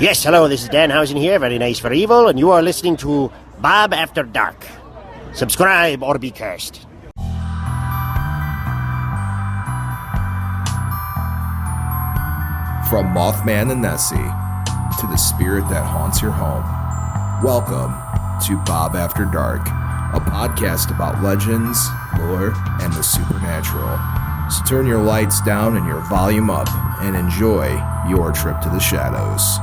Yes, hello, this is Danhausen here, very nice for evil, and you are listening to Bob After Dark. Subscribe or be cursed. From Mothman and Nessie to the spirit that haunts your home, welcome to Bob After Dark, a podcast about legends, lore, and the supernatural. So turn your lights down and your volume up and enjoy your trip to the shadows.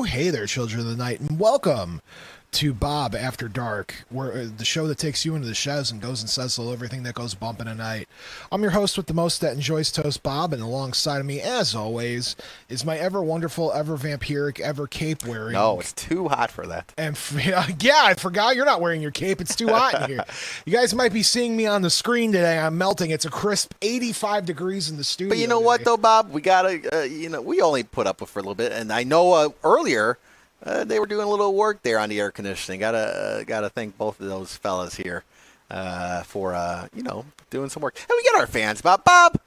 Hey there, children of the night, and welcome to Bob After Dark, where the show that takes you into the shadows and goes and says hello, everything that goes bumping at night. I'm your host with the most that enjoys toast, Bob, and alongside of me, as always, is my ever wonderful, ever vampiric, ever cape wearing. No, it's too hot for that. And yeah, I forgot you're not wearing your cape. It's too hot in here. You guys might be seeing me on the screen today. I'm melting. It's a crisp 85 degrees in the studio. But you know what, though, Bob? We gotta, we only put up with for a little bit, and I know earlier. They were doing a little work there on the air conditioning. Gotta thank both of those fellas here for doing some work. And we got our fans, Bob.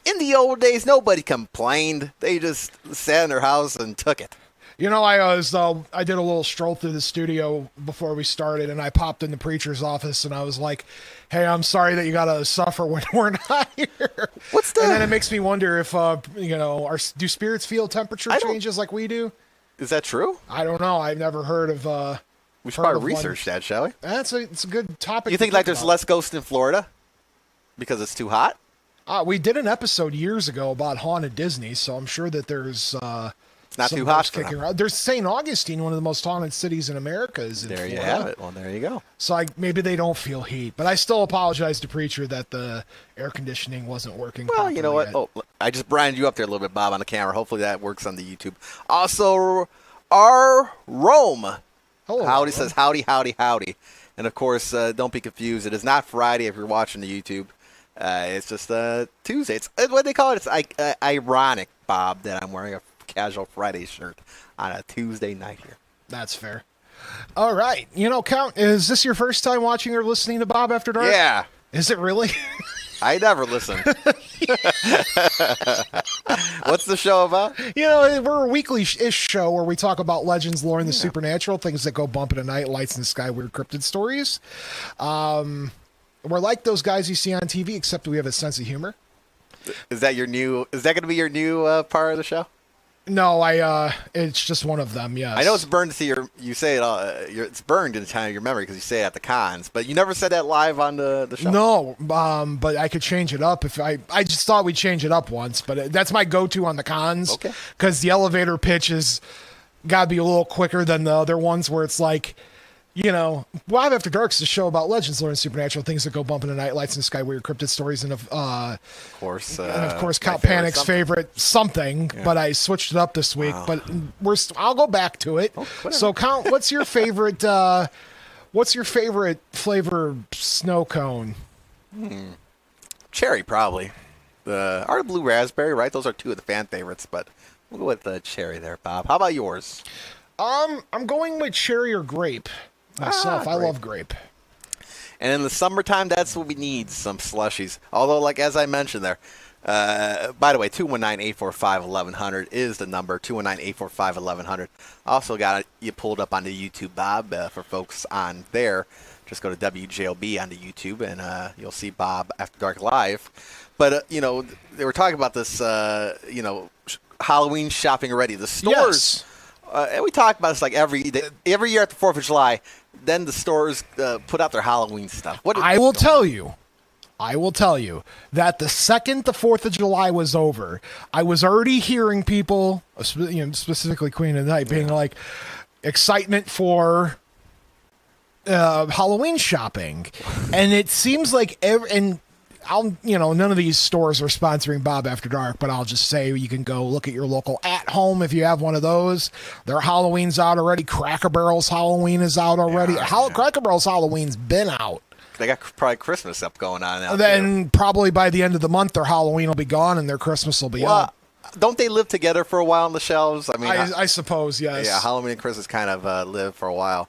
In the old days, nobody complained. They just sat in their house and took it. You know, I did a little stroll through the studio before we started, and I popped in the preacher's office, and I was like, "Hey, I'm sorry that you gotta suffer when we're not here." What's that? And then it makes me wonder if do spirits feel temperature changes like we do? Is that true? I don't know. I've never heard of. We should probably research that, shall we? It's a good topic. You think there's less ghosts in Florida because it's too hot? We did an episode years ago about haunted Disney, so I'm sure that there's. It's not too hot for kicking around. There's St. Augustine, one of the most haunted cities in America, is in There Florida. you have it. Well, there you go. So maybe they don't feel heat, but I still apologize to Preacher that the air conditioning wasn't working. Well, you know what? Yet. Oh, I just branded you up there a little bit, Bob, on the camera. Hopefully that works on the YouTube. Also, our Rome. Hello, Howdy Rome. says howdy, howdy, howdy. And of course, don't be confused. It is not Friday if you're watching the YouTube. It's just Tuesday. It's what they call it. It's ironic, Bob, that I'm wearing a casual Friday shirt on a Tuesday night here. That's fair. All right. Count, is this your first time watching or listening to Bob After Dark? Yeah. Is it really? I never listen. What's the show about? We're a weekly-ish show where we talk about legends, lore, and the supernatural, things that go bumping at night, lights in the sky, weird cryptid stories. We're like those guys you see on TV, except we have a sense of humor. Is that going to be your new part of the show? No, it's just one of them, yes. I know it's burned to you say it it's burned in kind of your memory because you say it at the cons, but you never said that live on the show. No, but I could change it up if I just thought we'd change it up once, but that's my go-to on the cons. Okay. Because the elevator pitch is got to be a little quicker than the other ones where it's like, Bob After Dark is a show about legends, lore, and supernatural things that go bumping at night, lights in the sky, weird cryptid stories, and of course, Count Panic's favorite something. Yeah. But I switched it up this week. Wow. But I'll go back to it. Oh, so, Count, what's your favorite? What's your favorite flavor snow cone? Cherry, probably. Or blue raspberry, right? Those are two of the fan favorites. But we'll go with the cherry there, Bob. How about yours? I'm going with cherry or grape. Myself, I love grape. And in the summertime, that's what we need, some slushies. Although, as I mentioned there, by the way, 219-845-1100 is the number, 219-845-1100. Also got you pulled up on the YouTube, Bob, for folks on there. Just go to WJLB on the YouTube, and you'll see Bob After Dark Live. But, they were talking about this, Halloween shopping already. The stores... Yes. And we talk about this every year at the 4th of July. Then the stores put out their Halloween stuff. I will tell you that the second the 4th of July was over, I was already hearing people, specifically Queen of the Night, being like, excitement for Halloween shopping. And it seems like none of these stores are sponsoring Bob After Dark, but I'll just say you can go look at your local At Home if you have one of those. Their Halloween's out already. Cracker Barrel's Halloween is out already. Cracker Barrel's Halloween's been out. They got probably Christmas up going on now. Then probably by the end of the month, their Halloween will be gone and their Christmas will be up. don't they live together for a while on the shelves? I mean, I suppose, yes. Yeah, Halloween and Christmas kind of live for a while.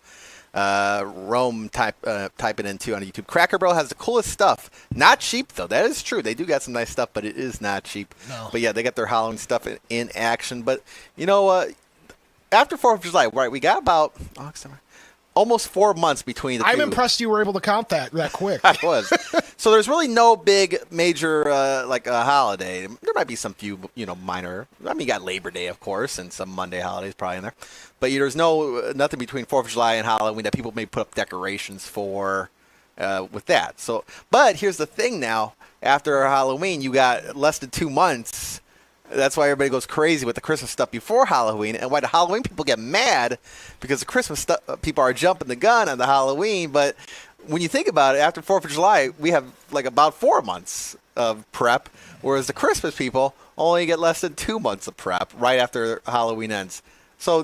Rome, type it in too on YouTube. Cracker Barrel has the coolest stuff. Not cheap though. That is true. They do got some nice stuff, but it is not cheap. No. But yeah, they got their Halloween stuff in action. But after 4th of July, right? We got about almost 4 months between the two. I'm impressed you were able to count that quick. I was. So there's really no big major holiday. There might be some few, minor. I mean, you got Labor Day, of course, and some Monday holidays probably in there. But there's nothing between 4th of July and Halloween that people may put up decorations for with that. So, but here's the thing now. After Halloween, you got less than 2 months. That's why everybody goes crazy with the Christmas stuff before Halloween, and why the Halloween people get mad because the Christmas stuff people are jumping the gun on the Halloween. But when you think about it, after 4th of July, we have like about 4 months of prep, whereas the Christmas people only get less than 2 months of prep right after Halloween ends. So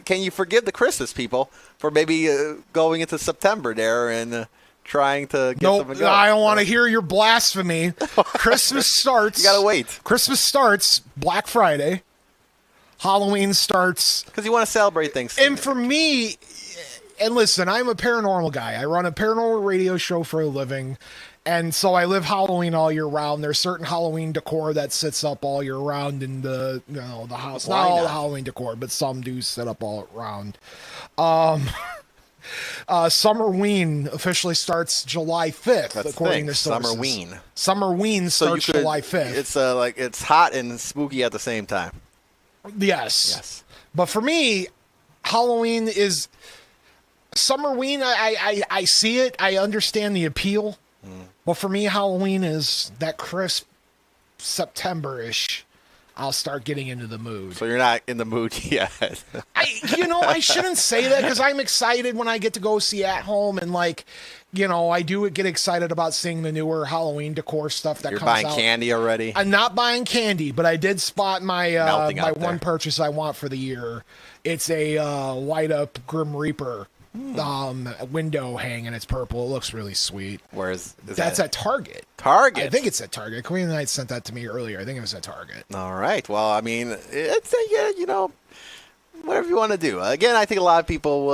can you forgive the Christmas people for maybe going into September there and trying to get something going? I don't want to hear your blasphemy. Christmas starts. You got to wait. Christmas starts Black Friday. Halloween starts. Because you want to celebrate things. And for me, and listen, I'm a paranormal guy. I run a paranormal radio show for a living. And so I live Halloween all year round. There's certain Halloween decor that sits up all year round in the house. Not all the Halloween decor, but some do sit up all around. Summerween officially starts July 5th, according to sources. Summerween starts July 5th. It's hot and spooky at the same time. Yes. But for me, Halloween is Summerween. I see it. I understand the appeal. But for me, Halloween is that crisp September-ish. I'll start getting into the mood. So you're not in the mood yet. I shouldn't say that because I'm excited when I get to go see At Home and I do get excited about seeing the newer Halloween decor stuff that comes out. You're buying candy already? I'm not buying candy, but I did spot my one purchase I want for the year. It's a light up Grim Reaper window hang, and it's purple. It looks really sweet. Where is that's at Target. Target? I think it's at Target. Queen Knight sent that to me earlier. I think it was at Target. All right. Well, I mean, it's whatever you want to do. Again, I think a lot of people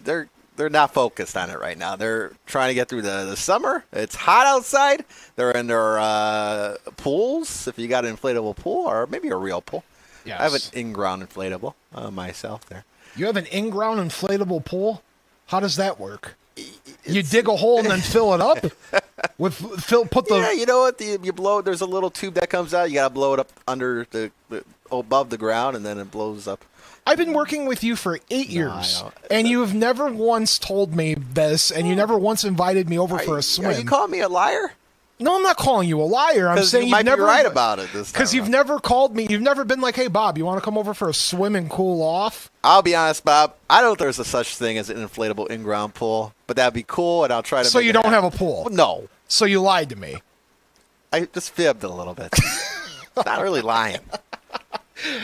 they're not focused on it right now. They're trying to get through the summer. It's hot outside. They're in their pools. If you got an inflatable pool or maybe a real pool. Yes. I have an in-ground inflatable myself there. You have an in-ground inflatable pool? How does that work? You dig a hole and then fill it up Yeah, you know what? You blow. There's a little tube that comes out. You gotta blow it up under above the ground, and then it blows up. I've been working with you for 8 years, and you have never once told me this, and you never once invited me over for a swim. Are you calling me a liar? No, I'm not calling you a liar. I'm saying you might never be right about it this time. Because you've never called me. You've never been like, "Hey, Bob, you want to come over for a swim and cool off?" I'll be honest, Bob. I don't know if there's a such thing as an inflatable in-ground pool, but that'd be cool, and I'll try to. So you don't have a pool? No. So you lied to me. I just fibbed a little bit. Not really lying.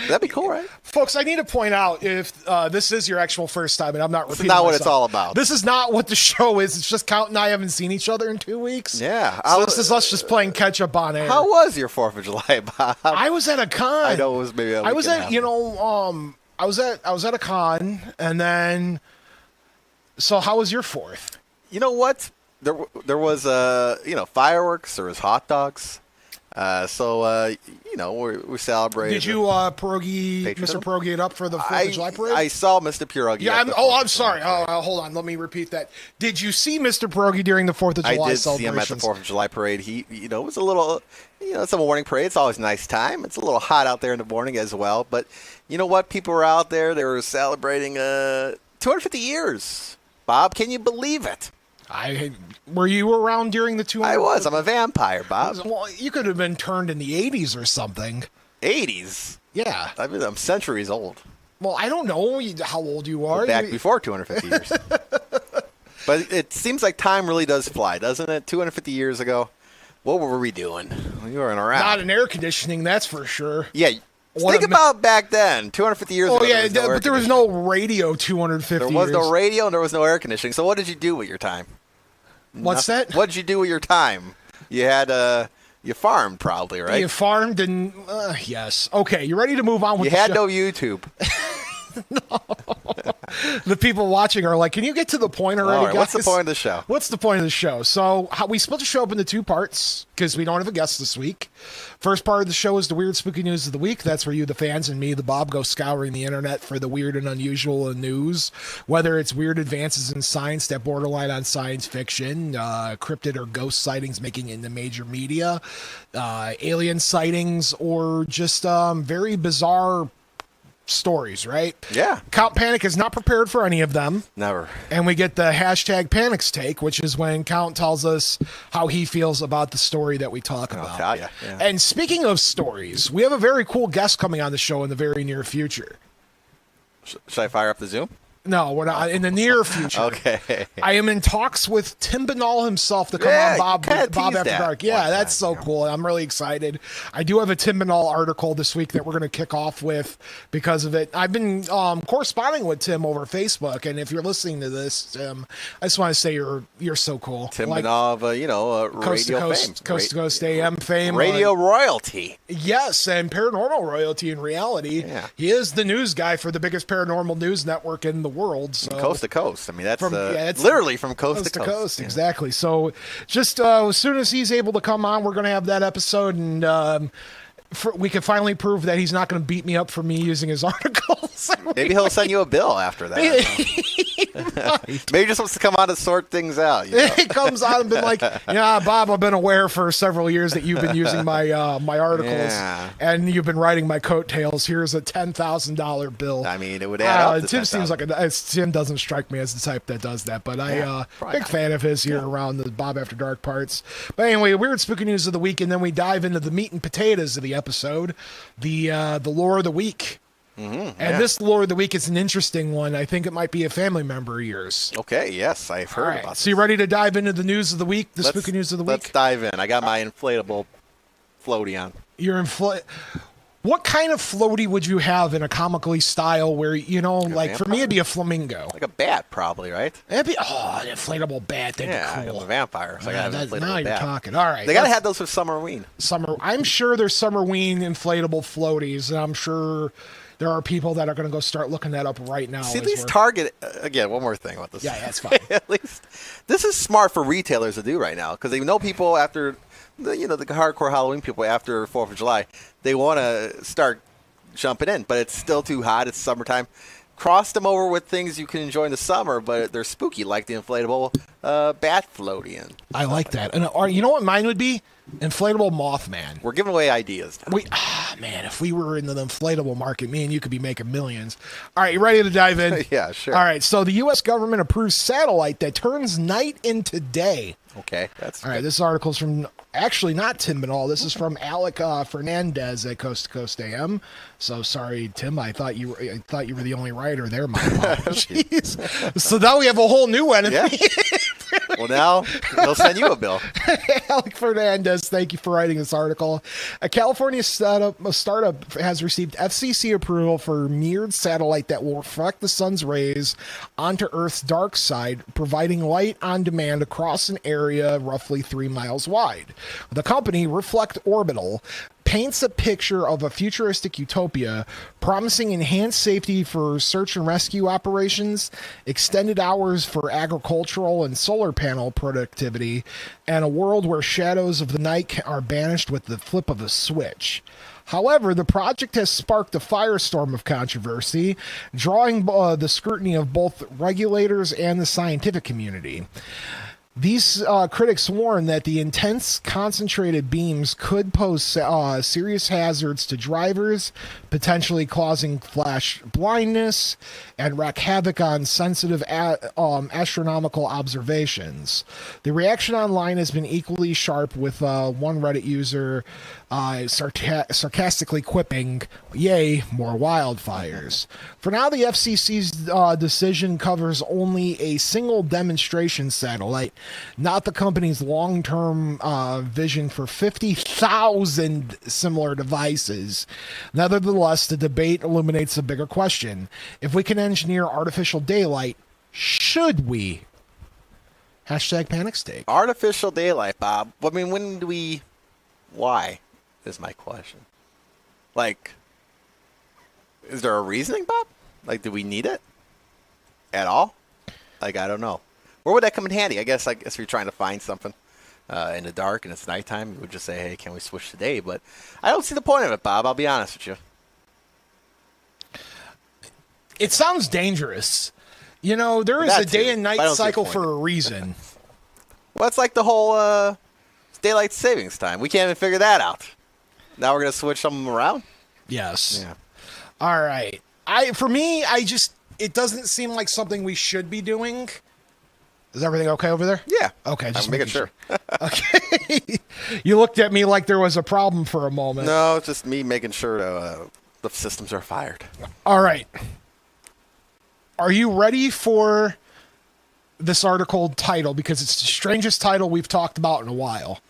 That'd be cool, right? Folks, I need to point out if this is your actual first time, and I'm not repeating This is not what myself. it's all about. This is not what the show is. It's just Count and I haven't seen each other in 2 weeks. Yeah. So this is us just playing catch up on air. How was your 4th of July, Bob? I was at a con. I know it was maybe I was at, I was at a con, and then, so how was your 4th? You know what? There was fireworks. There was hot dogs. We celebrated. Did you Mr. Pierogi it up for the 4th of July parade? I saw Mr. Pierogi. Yeah. I'm sorry. Hold on. Let me repeat that. Did you see Mr. Pierogi during the 4th of July I did celebrations? see him at the 4th of July parade. He, it was a little, it's a morning parade. It's always a nice time. It's a little hot out there in the morning as well. But you know what? People were out there. They were celebrating 250 years. Bob, can you believe it? Were you around during the 200? I was. I'm a vampire, Bob. Well, you could have been turned in the 80s or something. 80s? Yeah. I mean, I'm centuries old. Well, I don't know how old you are. Back before 250 years. But it seems like time really does fly, doesn't it? 250 years ago, what were we doing? We weren't around. Not in air conditioning, that's for sure. Yeah. Think about back then, 250 years ago. Oh, yeah, but there was no radio 250 years. There was no radio and there was no air conditioning. So what did you do with your time? What's that? What did you do with your time? You had You farmed probably, right? You farmed and yes. Okay, you ready to move on with You the had show? no YouTube. The people watching are like, can you get to the point already, All right, what's the guys? point of the show? What's the point of the show? So we split the show up into two parts because we don't have a guest this week. First part of the show is the weird spooky news of the week. That's where you, the fans, and me, the Bob, go scouring the internet for the weird and unusual in news, whether it's weird advances in science that borderline on science fiction, cryptid or ghost sightings making it into major media, alien sightings, or just very bizarre stories, right? Yeah. Count Panic is not prepared for any of them. Never. And we get the hashtag Panic's take, which is when Count tells us how he feels about the story that we talk about. I'll tell you. Yeah. And speaking of stories, we have a very cool guest coming on the show in the very near future. Should I fire up the Zoom? No, we're not. In the near future. Okay. I am in talks with Tim Banal himself to come Yeah, on Bob you kinda After teased that Dark. Yeah, one that's time, so cool. I'm really excited. I do have a Tim Banal article this week that we're going to kick off with because of it. I've been corresponding with Tim over Facebook, and if you're listening to this, Tim, I just want to say you're so cool. Tim Like, Banal, coast to radio coast, fame. coast to coast AM fame. Radio royalty. Yes, and paranormal royalty in reality. Yeah. He is the news guy for the biggest paranormal news network in the world. So. Coast to coast. I mean, that's it's literally from coast to coast. Yeah. Exactly. So just as soon as he's able to come on, we're going to have that episode, and we can finally prove that he's not going to beat me up for me using his articles. Maybe he'll send you a bill after that. Maybe he just wants to come on to sort things out. You know? He comes on and been like, yeah, Bob, I've been aware for several years that you've been using my my articles, and you've been writing my coattails. Here's a $10,000 bill. I mean, it would add up to Tim seems 10,000. like Tim doesn't strike me as the type that does that, but big fan of his here around the Bob After Dark parts. But anyway, weird spooky news of the week, and then we dive into the meat and potatoes of the episode, the lore of the week. And this lore of the week is an interesting one. I think it might be a family member of yours. Okay, yes, I've heard about this. So you ready to dive into the news of the week, the spooky news of the week? Let's dive in. I got my inflatable floaty on. You're What kind of floaty would you have in a comically style where, like for me, it'd be a flamingo. Like a bat, probably, right? It'd be, an inflatable bat. That'd be cool. I'm a vampire, so I got an inflatable now you're bat. talking. All right. They got to have those for Summerween. I'm sure there's Summerween inflatable floaties, and I'm sure there are people that are going to go start looking that up right now. See, at least Target, again, one more thing about this. Yeah, that's fine. At least, this is smart for retailers to do right now, because they know people after, the hardcore Halloween people after 4th of July, they want to start jumping in, but it's still too hot. It's summertime. Cross them over with things you can enjoy in the summer, but they're spooky, like the inflatable bat floaty. I like that. And you know what mine would be? Inflatable Mothman. We're giving away ideas now. Man, if we were in the inflatable market, me and you could be making millions. All right, you ready to dive in? Yeah, sure. All right, so the U.S. government approves satellite that turns night into day. Okay, that's all right. This article's from actually not Tim Banal. This is from Alec Fernandez at Coast to Coast AM. So sorry, Tim. I thought you were the only writer there. My apologies. So now we have a whole new enemy. Yeah. Well, now they'll send you a bill. Alec Fernandez, thank you for writing this article. A California startup has received FCC approval for a mirrored satellite that will reflect the sun's rays onto Earth's dark side, providing light on demand across an area roughly 3 miles wide. The company, Reflect Orbital, paints a picture of a futuristic utopia promising enhanced safety for search and rescue operations, extended hours for agricultural and solar panel productivity, and a world where shadows of the night are banished with the flip of a switch. However, the project has sparked a firestorm of controversy, drawing the scrutiny of both regulators and the scientific community. These critics warn that the intense, concentrated beams could pose serious hazards to drivers, potentially causing flash blindness and wreak havoc on sensitive astronomical observations. The reaction online has been equally sharp, with one Reddit user sarcastically quipping, "Yay, more wildfires." For now, the FCC's decision covers only a single demonstration satellite, not the company's long-term vision for 50,000 similar devices. Nevertheless, the debate illuminates a bigger question. If we can engineer artificial daylight, should we? Hashtag Panic Steak. Artificial daylight, Bob. I mean, when do we Why is my question. Like, is there a reasoning, Bob? Like, do we need it at all? Like, I don't know. Where would that come in handy? I guess if you're trying to find something in the dark and it's nighttime, you would just say, hey, can we switch today? But I don't see the point of it, Bob. I'll be honest with you. It sounds dangerous. You know, there is a day and night cycle for a reason. Well, it's like the whole daylight savings time. We can't even figure that out. Now we're going to switch some around? Yes. Yeah. All right. It doesn't seem like something we should be doing. Is everything okay over there? Yeah. Okay, just I'm making sure. Okay. You looked at me like there was a problem for a moment. No, it's just me making sure the systems are fired. All right. Are you ready for this article title? Because it's the strangest title we've talked about in a while.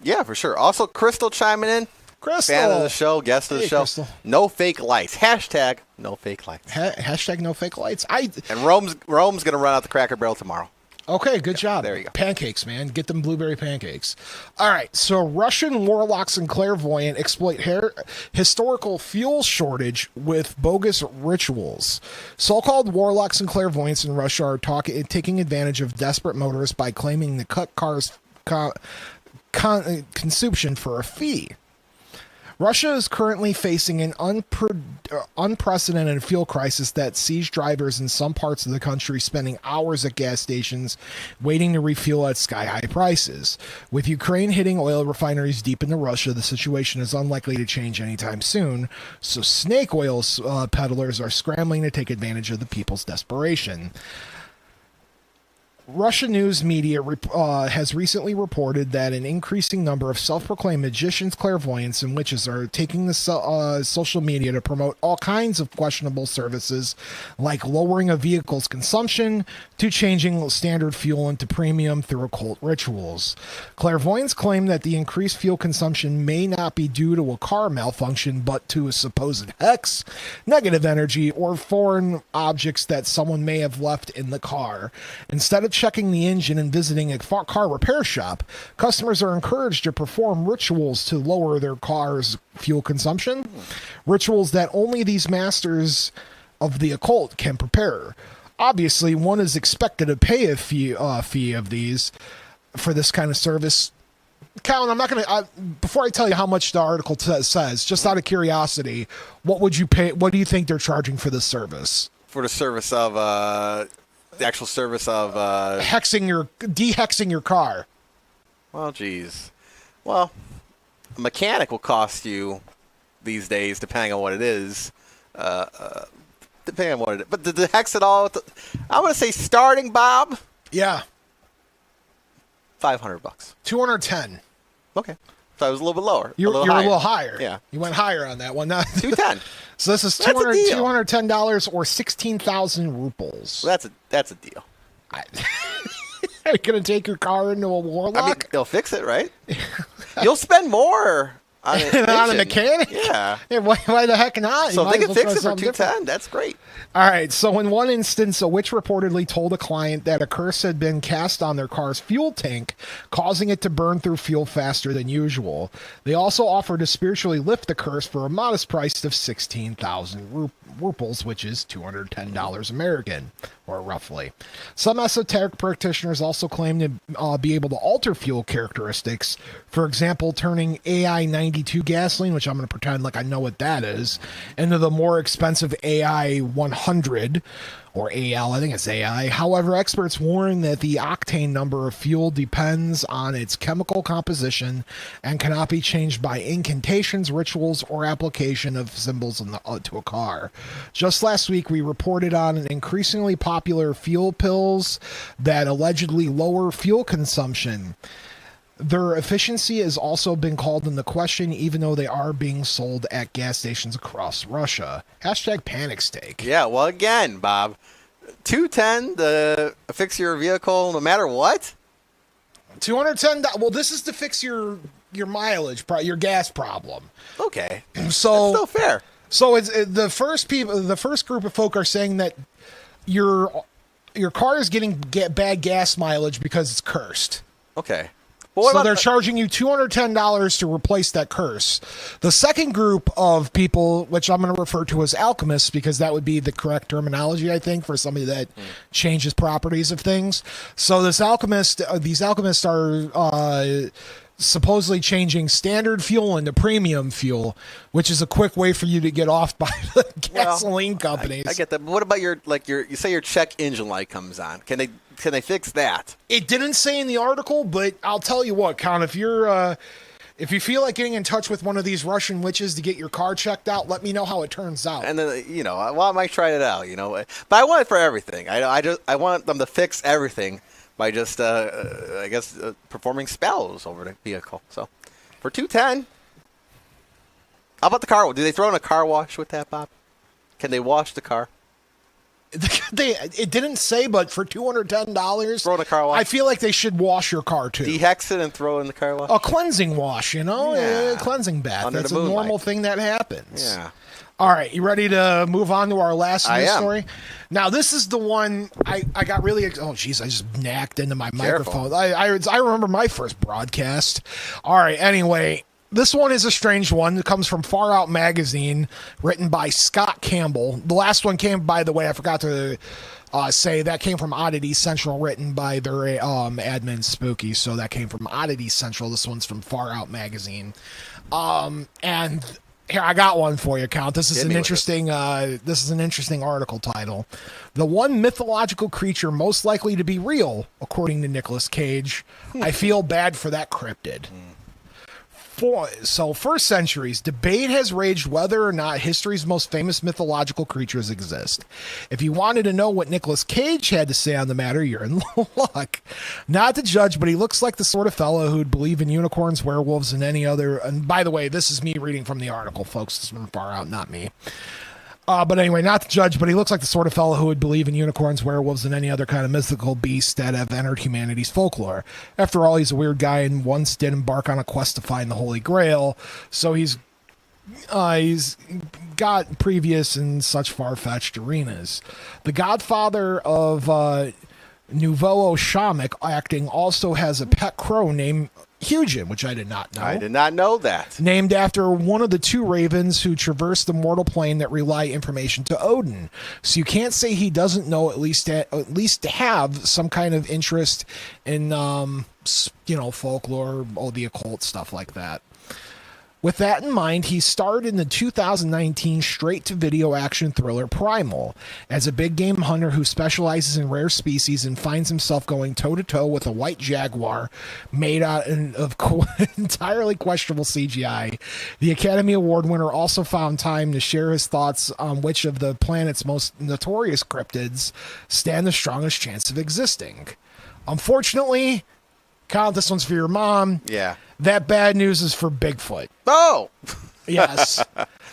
Yeah, for sure. Also, Crystal chiming in. Crystal. Fan of the show, guest of the show. Crystal. No fake lights. Hashtag no fake lights. Hashtag no fake lights. And Rome's going to run out the Cracker Barrel tomorrow. Okay, good job. There you go. Pancakes, man. Get them blueberry pancakes. All right, so Russian warlocks and clairvoyant exploit historical fuel shortage with bogus rituals. So-called warlocks and clairvoyants in Russia are taking advantage of desperate motorists by claiming to cut cars' consumption for a fee. Russia is currently facing an unprecedented fuel crisis that sees drivers in some parts of the country spending hours at gas stations waiting to refuel at sky-high prices. With Ukraine hitting oil refineries deep into Russia, the situation is unlikely to change anytime soon, so snake oil peddlers are scrambling to take advantage of the people's desperation. Russian news media has recently reported that an increasing number of self-proclaimed magicians, clairvoyants, and witches are taking the social media to promote all kinds of questionable services, like lowering a vehicle's consumption to changing standard fuel into premium through occult rituals. Clairvoyants claim that the increased fuel consumption may not be due to a car malfunction, but to a supposed hex, negative energy, or foreign objects that someone may have left in the car. Instead of checking the engine and visiting a car repair shop, customers are encouraged to perform rituals to lower their car's fuel consumption. Rituals that only these masters of the occult can prepare. Obviously, one is expected to pay a fee of these for this kind of service. Calvin, I'm not going to, before I tell you how much the article says, just out of curiosity, what would you pay? What do you think they're charging for this service? For the service of, the actual service of dehexing your car. Well, geez. Well, a mechanic will cost you these days, depending on what it is. Depending on what it is. But to hex it all, I'm going to say starting, Bob. Yeah. $500. $210. Okay. So I was a little bit lower. You're a little higher. Yeah. You went higher on that one. $210. So this is $210 or 16,000 rubles. Well, that's a deal. Are you going to take your car into a warlock? I mean, they'll fix it, right? You'll spend more on a mechanic? Yeah. Why the heck not? So if they can fix it for $210, that's great. All right. So in one instance, a witch reportedly told a client that a curse had been cast on their car's fuel tank, causing it to burn through fuel faster than usual. They also offered to spiritually lift the curse for a modest price of 16,000 rubles, which is $210 American, or roughly. Some esoteric practitioners also claim to be able to alter fuel characteristics. For example, turning AI 92 gasoline, which I'm going to pretend like I know what that is, into the more expensive AI 100, or AL, I think it's AI. However, experts warn that the octane number of fuel depends on its chemical composition and cannot be changed by incantations, rituals, or application of symbols to a car. Just last week, we reported on an increasingly popular fuel pills that allegedly lower fuel consumption. Their efficiency has also been called into question, even though they are being sold at gas stations across Russia. Hashtag panic steak. Yeah, well, again, Bob, $210 to fix your vehicle no matter what? $210. Well, this is to fix your mileage, your gas problem. Okay. So that's still fair. So it's the first group of folk are saying that your car is getting bad gas mileage because it's cursed. Okay. So they're charging you $210 to replace that curse. The second group of people, which I'm going to refer to as alchemists, because that would be the correct terminology, I think, for somebody that changes properties of things. So these alchemists are supposedly changing standard fuel into premium fuel, which is a quick way for you to get off by the gasoline companies. I get that. But what about you say your check engine light comes on? Can they fix that? It didn't say in the article, but I'll tell you what, Count, if you feel like getting in touch with one of these Russian witches to get your car checked out, let me know how it turns out. And then, I might try it out, But I want it for everything. I want them to fix everything by just, performing spells over the vehicle. So, for $210, how about the car? Do they throw in a car wash with that, Bob? Can they wash the car? It didn't say, but for $210, throw in a car wash. I feel like they should wash your car too. Dehex it and throw it in the car wash. A cleansing wash, Yeah. a cleansing bath. Under That's the a moonlight. normal thing that happens. Yeah. All right, you ready to move on to our last news story? Now, this is the one I got really. Oh, jeez, I just knacked into my microphone. I remember my first broadcast. All right, anyway. This one is a strange one. It comes from Far Out Magazine, written by Scott Campbell. The last one came, by the way, I forgot to say, that came from Oddity Central, written by their admin Spooky. So that came from Oddity Central. This one's from Far Out Magazine. And here, I got one for you, Count. This is an interesting article title. The one mythological creature most likely to be real, according to Nicolas Cage. I feel bad for that cryptid. For centuries, debate has raged whether or not history's most famous mythological creatures exist. If you wanted to know what Nicolas Cage had to say on the matter, you're in luck. Not to judge, but he looks like the sort of fellow who'd believe in unicorns, werewolves, and any other. And by the way, this is me reading from the article, folks. This is from Far Out, not me. But anyway, not to judge, but he looks like the sort of fellow who would believe in unicorns, werewolves, and any other kind of mystical beasts that have entered humanity's folklore. After all, he's a weird guy and once did embark on a quest to find the Holy Grail, so he's got previous in such far-fetched arenas. The godfather of Nouveau Shamik acting also has a pet crow named Hugin, which I did not know. I did not know that. Named after one of the two ravens who traverse the mortal plane that relay information to Odin. So you can't say he doesn't know, at least to have some kind of interest in, folklore, all the occult stuff like that. With that in mind, he starred in the 2019 straight-to-video action thriller Primal as a big game hunter who specializes in rare species and finds himself going toe-to-toe with a white jaguar made out of entirely questionable CGI. The Academy Award winner also found time to share his thoughts on which of the planet's most notorious cryptids stand the strongest chance of existing. Unfortunately, Count, this one's for your mom. Yeah. That bad news is for Bigfoot. Oh! Yes.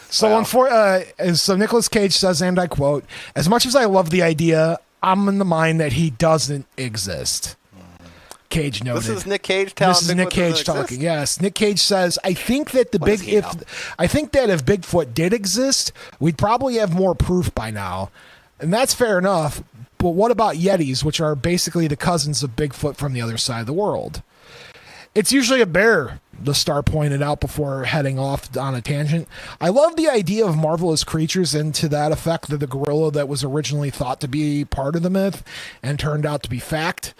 So, so Nicolas Cage says, and I quote, "As much as I love the idea, I'm in the mind that he doesn't exist." Cage noted. This is Nick Cage telling This is Nick Cage talking. Yes. Nick Cage says, I think that if Bigfoot did exist, we'd probably have more proof by now. And that's fair enough. But what about Yetis, which are basically the cousins of Bigfoot from the other side of the world? It's usually a bear, the star pointed out before heading off on a tangent. I love the idea of marvelous creatures, and to that effect that the gorilla that was originally thought to be part of the myth and turned out to be fact.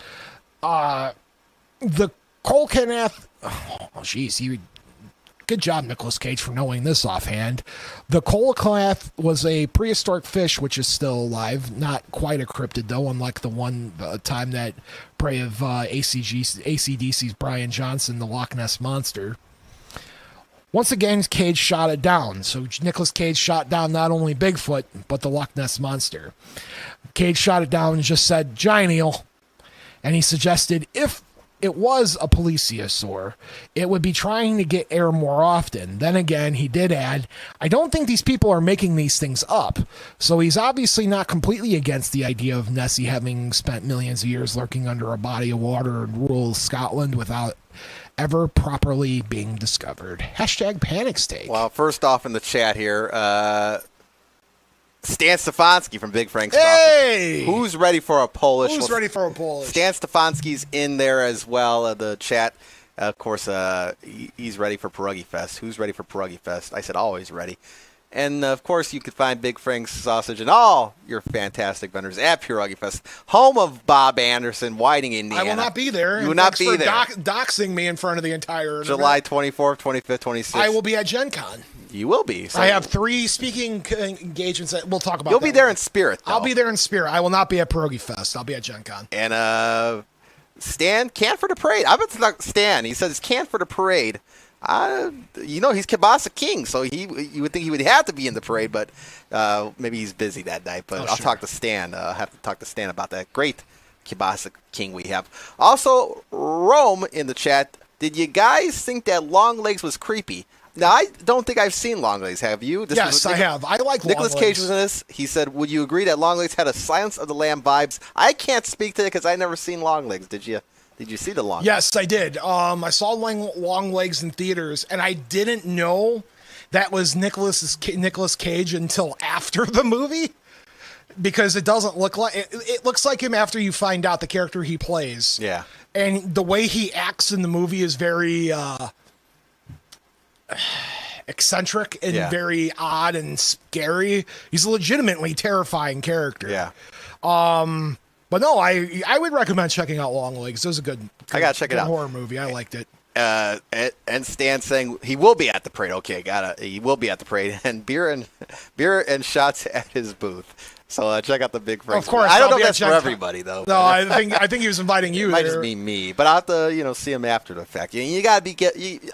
The Kolkanath... Oh, jeez, good job, Nicolas Cage, for knowing this offhand. The Kolkanath was a prehistoric fish which is still alive. Not quite a cryptid, though, unlike the time that prey of AC/DC's Brian Johnson, the Loch Ness Monster. Once again, Cage shot it down. So Nicolas Cage shot down not only Bigfoot, but the Loch Ness Monster. Cage shot it down and just said, giant eel. And he suggested if it was a plesiosaur, it would be trying to get air more often. Then again, he did add, I don't think these people are making these things up. So he's obviously not completely against the idea of Nessie having spent millions of years lurking under a body of water in rural Scotland without ever properly being discovered. Hashtag panic state. Well, first off in the chat here, Stan Stefanski from Big Frank's Hey! Coffee. Who's ready for a Polish? Who's ready for a Polish? Stan Stefanski's in there as well, the chat. Of course, he's ready for Pierogi Fest. Who's ready for Pierogi Fest? I said always ready. And, of course, you can find Big Frank's Sausage and all your fantastic vendors at Pierogi Fest, home of Bob Anderson, Whiting, Indiana. I will not be there. You will not be there. Doxing me in front of the entire July 24th, 25th, 26th. I will be at Gen Con. You will be. So I have 3 speaking engagements that we'll talk about. You'll be there in spirit, though. I'll be there in spirit. I will not be at Pierogi Fest. I'll be at Gen Con. And Stan, Can't for the Parade. I bet it's Stan. He says Can't for the Parade. He's Kielbasa King, so you would think he would have to be in the parade, but maybe he's busy that night. But I'll talk to Stan. I'll have to talk to Stan about that great Kielbasa King we have. Also, Rome in the chat. Did you guys think that Long Legs was creepy? Now, I don't think I've seen Long Legs. Have you? Yes, I have. I like Nicolas Long Legs. Cage was in this. He said, would you agree that Long Legs had a Silence of the Lamb vibes? I can't speak to it because I never seen Long Legs. Did you? Did you see the Long Legs? Yes, I did. I saw Long Legs in theaters, and I didn't know that was Nicolas Cage until after the movie, because it doesn't look like it looks like him after you find out the character he plays. Yeah. And the way he acts in the movie is very eccentric and very odd and scary. He's a legitimately terrifying character. Yeah. But no, I would recommend checking out Long Legs. It was a good I gotta check it out. horror movie. I liked it. And Stan saying he will be at the parade. Okay, he will be at the parade. And beer and shots at his booth. So check out the Big Frank. Of course, I don't I'll know be if at that's for everybody though. No, I think he was inviting you. It might there. just be me, but I'll have to see him after the fact. You gotta be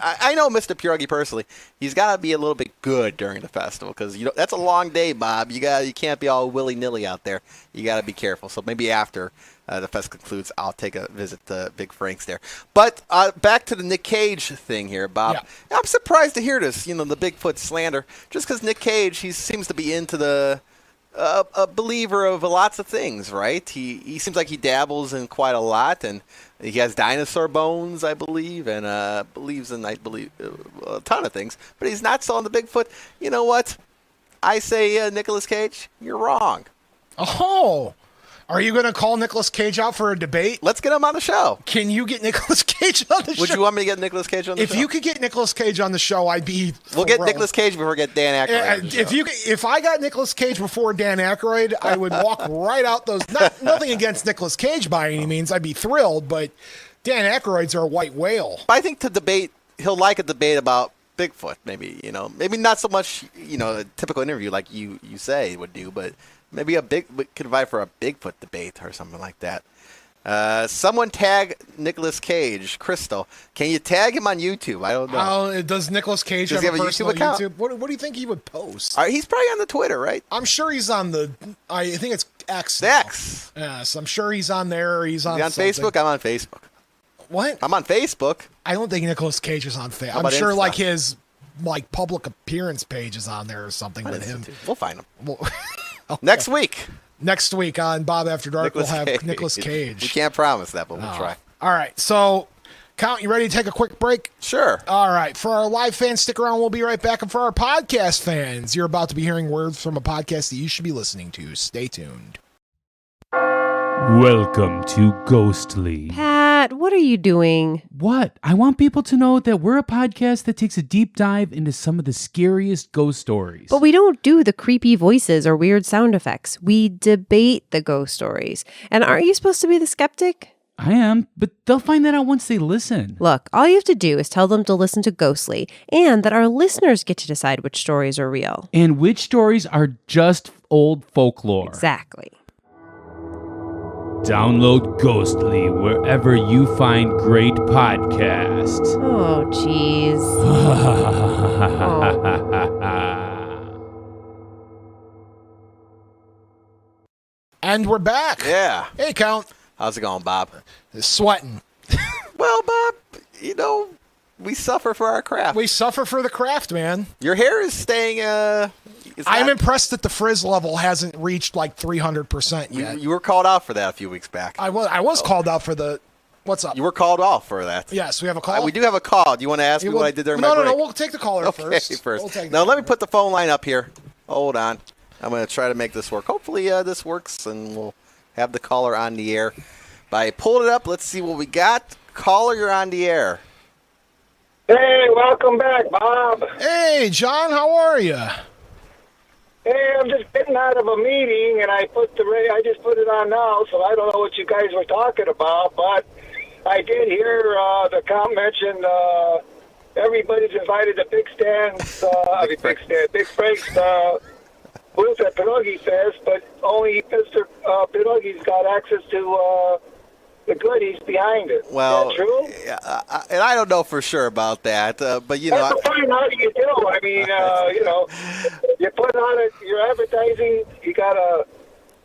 I know Mr. Pierogi personally. He's gotta be a little bit good during the festival because that's a long day, Bob. You can't be all willy nilly out there. You gotta be careful. So maybe after the fest concludes, I'll take a visit to Big Frank's there. But back to the Nick Cage thing here, Bob. Yeah. I'm surprised to hear this. The Bigfoot slander, just because Nick Cage he seems to be into the. A believer of lots of things, right? He seems like he dabbles in quite a lot, and he has dinosaur bones, I believe, and believes in, I believe, a ton of things. But he's not so on the Bigfoot. You know what? I say, Nicolas Cage, you're wrong. Oh, are you going to call Nicolas Cage out for a debate? Let's get him on the show. Can you get Nicolas Cage on the show? Would you want me to get Nicolas Cage on the show? If you could get Nicolas Cage on the show, I'd be We'll get Nicolas Cage before we get Dan Aykroyd. If I got Nicolas Cage before Dan Aykroyd, I would walk right out those. Nothing against Nicolas Cage by any means. I'd be thrilled, but Dan Aykroyd's our white whale. I think to debate, he'll like a debate about Bigfoot, maybe, maybe not so much, a typical interview like you say would do, but maybe could invite for a Bigfoot debate or something like that. Someone tag Nicolas Cage, Crystal. Can you tag him on YouTube? I don't know. Does Nicolas Cage have a personal YouTube account? What do you think he would post? He's probably on the Twitter, right? I'm sure he's on I think it's X. X. Yes, I'm sure he's on there. He's on Facebook? I'm on Facebook. What? I'm on Facebook. I don't think Nicolas Cage is on Facebook. I'm sure his public appearance page is on there or something with him. We'll find him. Next week. Next week on Bob After Dark, we'll have Nicolas Cage. We can't promise that, but we'll try. All right. So, Count, you ready to take a quick break? Sure. All right. For our live fans, stick around. We'll be right back. And for our podcast fans, you're about to be hearing words from a podcast that you should be listening to. Stay tuned. Welcome to Ghostly. Pat, what are you doing? What? I want people to know that we're a podcast that takes a deep dive into some of the scariest ghost stories. But we don't do the creepy voices or weird sound effects. We debate the ghost stories. And aren't you supposed to be the skeptic? I am, but they'll find that out once they listen. Look, all you have to do is tell them to listen to Ghostly, and that our listeners get to decide which stories are real. And which stories are just old folklore. Exactly. Download Ghostly wherever you find great podcasts. Oh, jeez. And we're back. Yeah. Hey, Count. How's it going, Bob? Sweating. Well, Bob, we suffer for our craft. We suffer for the craft, man. Your hair is staying... I'm impressed that the frizz level hasn't reached 300% yet. You were called out for that a few weeks back. I was called out for the... What's up? You were called off for that. Yes, we have a call. We do have a call. Do you want to ask me what I did during my break? No, we'll take the caller first. Okay, first. We'll take now, let me put the phone line up here. Hold on. I'm going to try to make this work. Hopefully this works, and we'll have the caller on the air. I pulled it up. Let's see what we got. Caller, you're on the air. Hey, welcome back, Bob. Hey, John, how are you? Hey, I'm just getting out of a meeting, and I just put it on now, so I don't know what you guys were talking about, but I did hear the count mention everybody's invited to Big Frank's booth at Pierogi Fest, but only Mr. Pierogi's got access to the goodies behind it. Well, is that true? And I don't know for sure about that, but you know. That's fine. How do you do? I mean, you put on it, you're advertising, you got a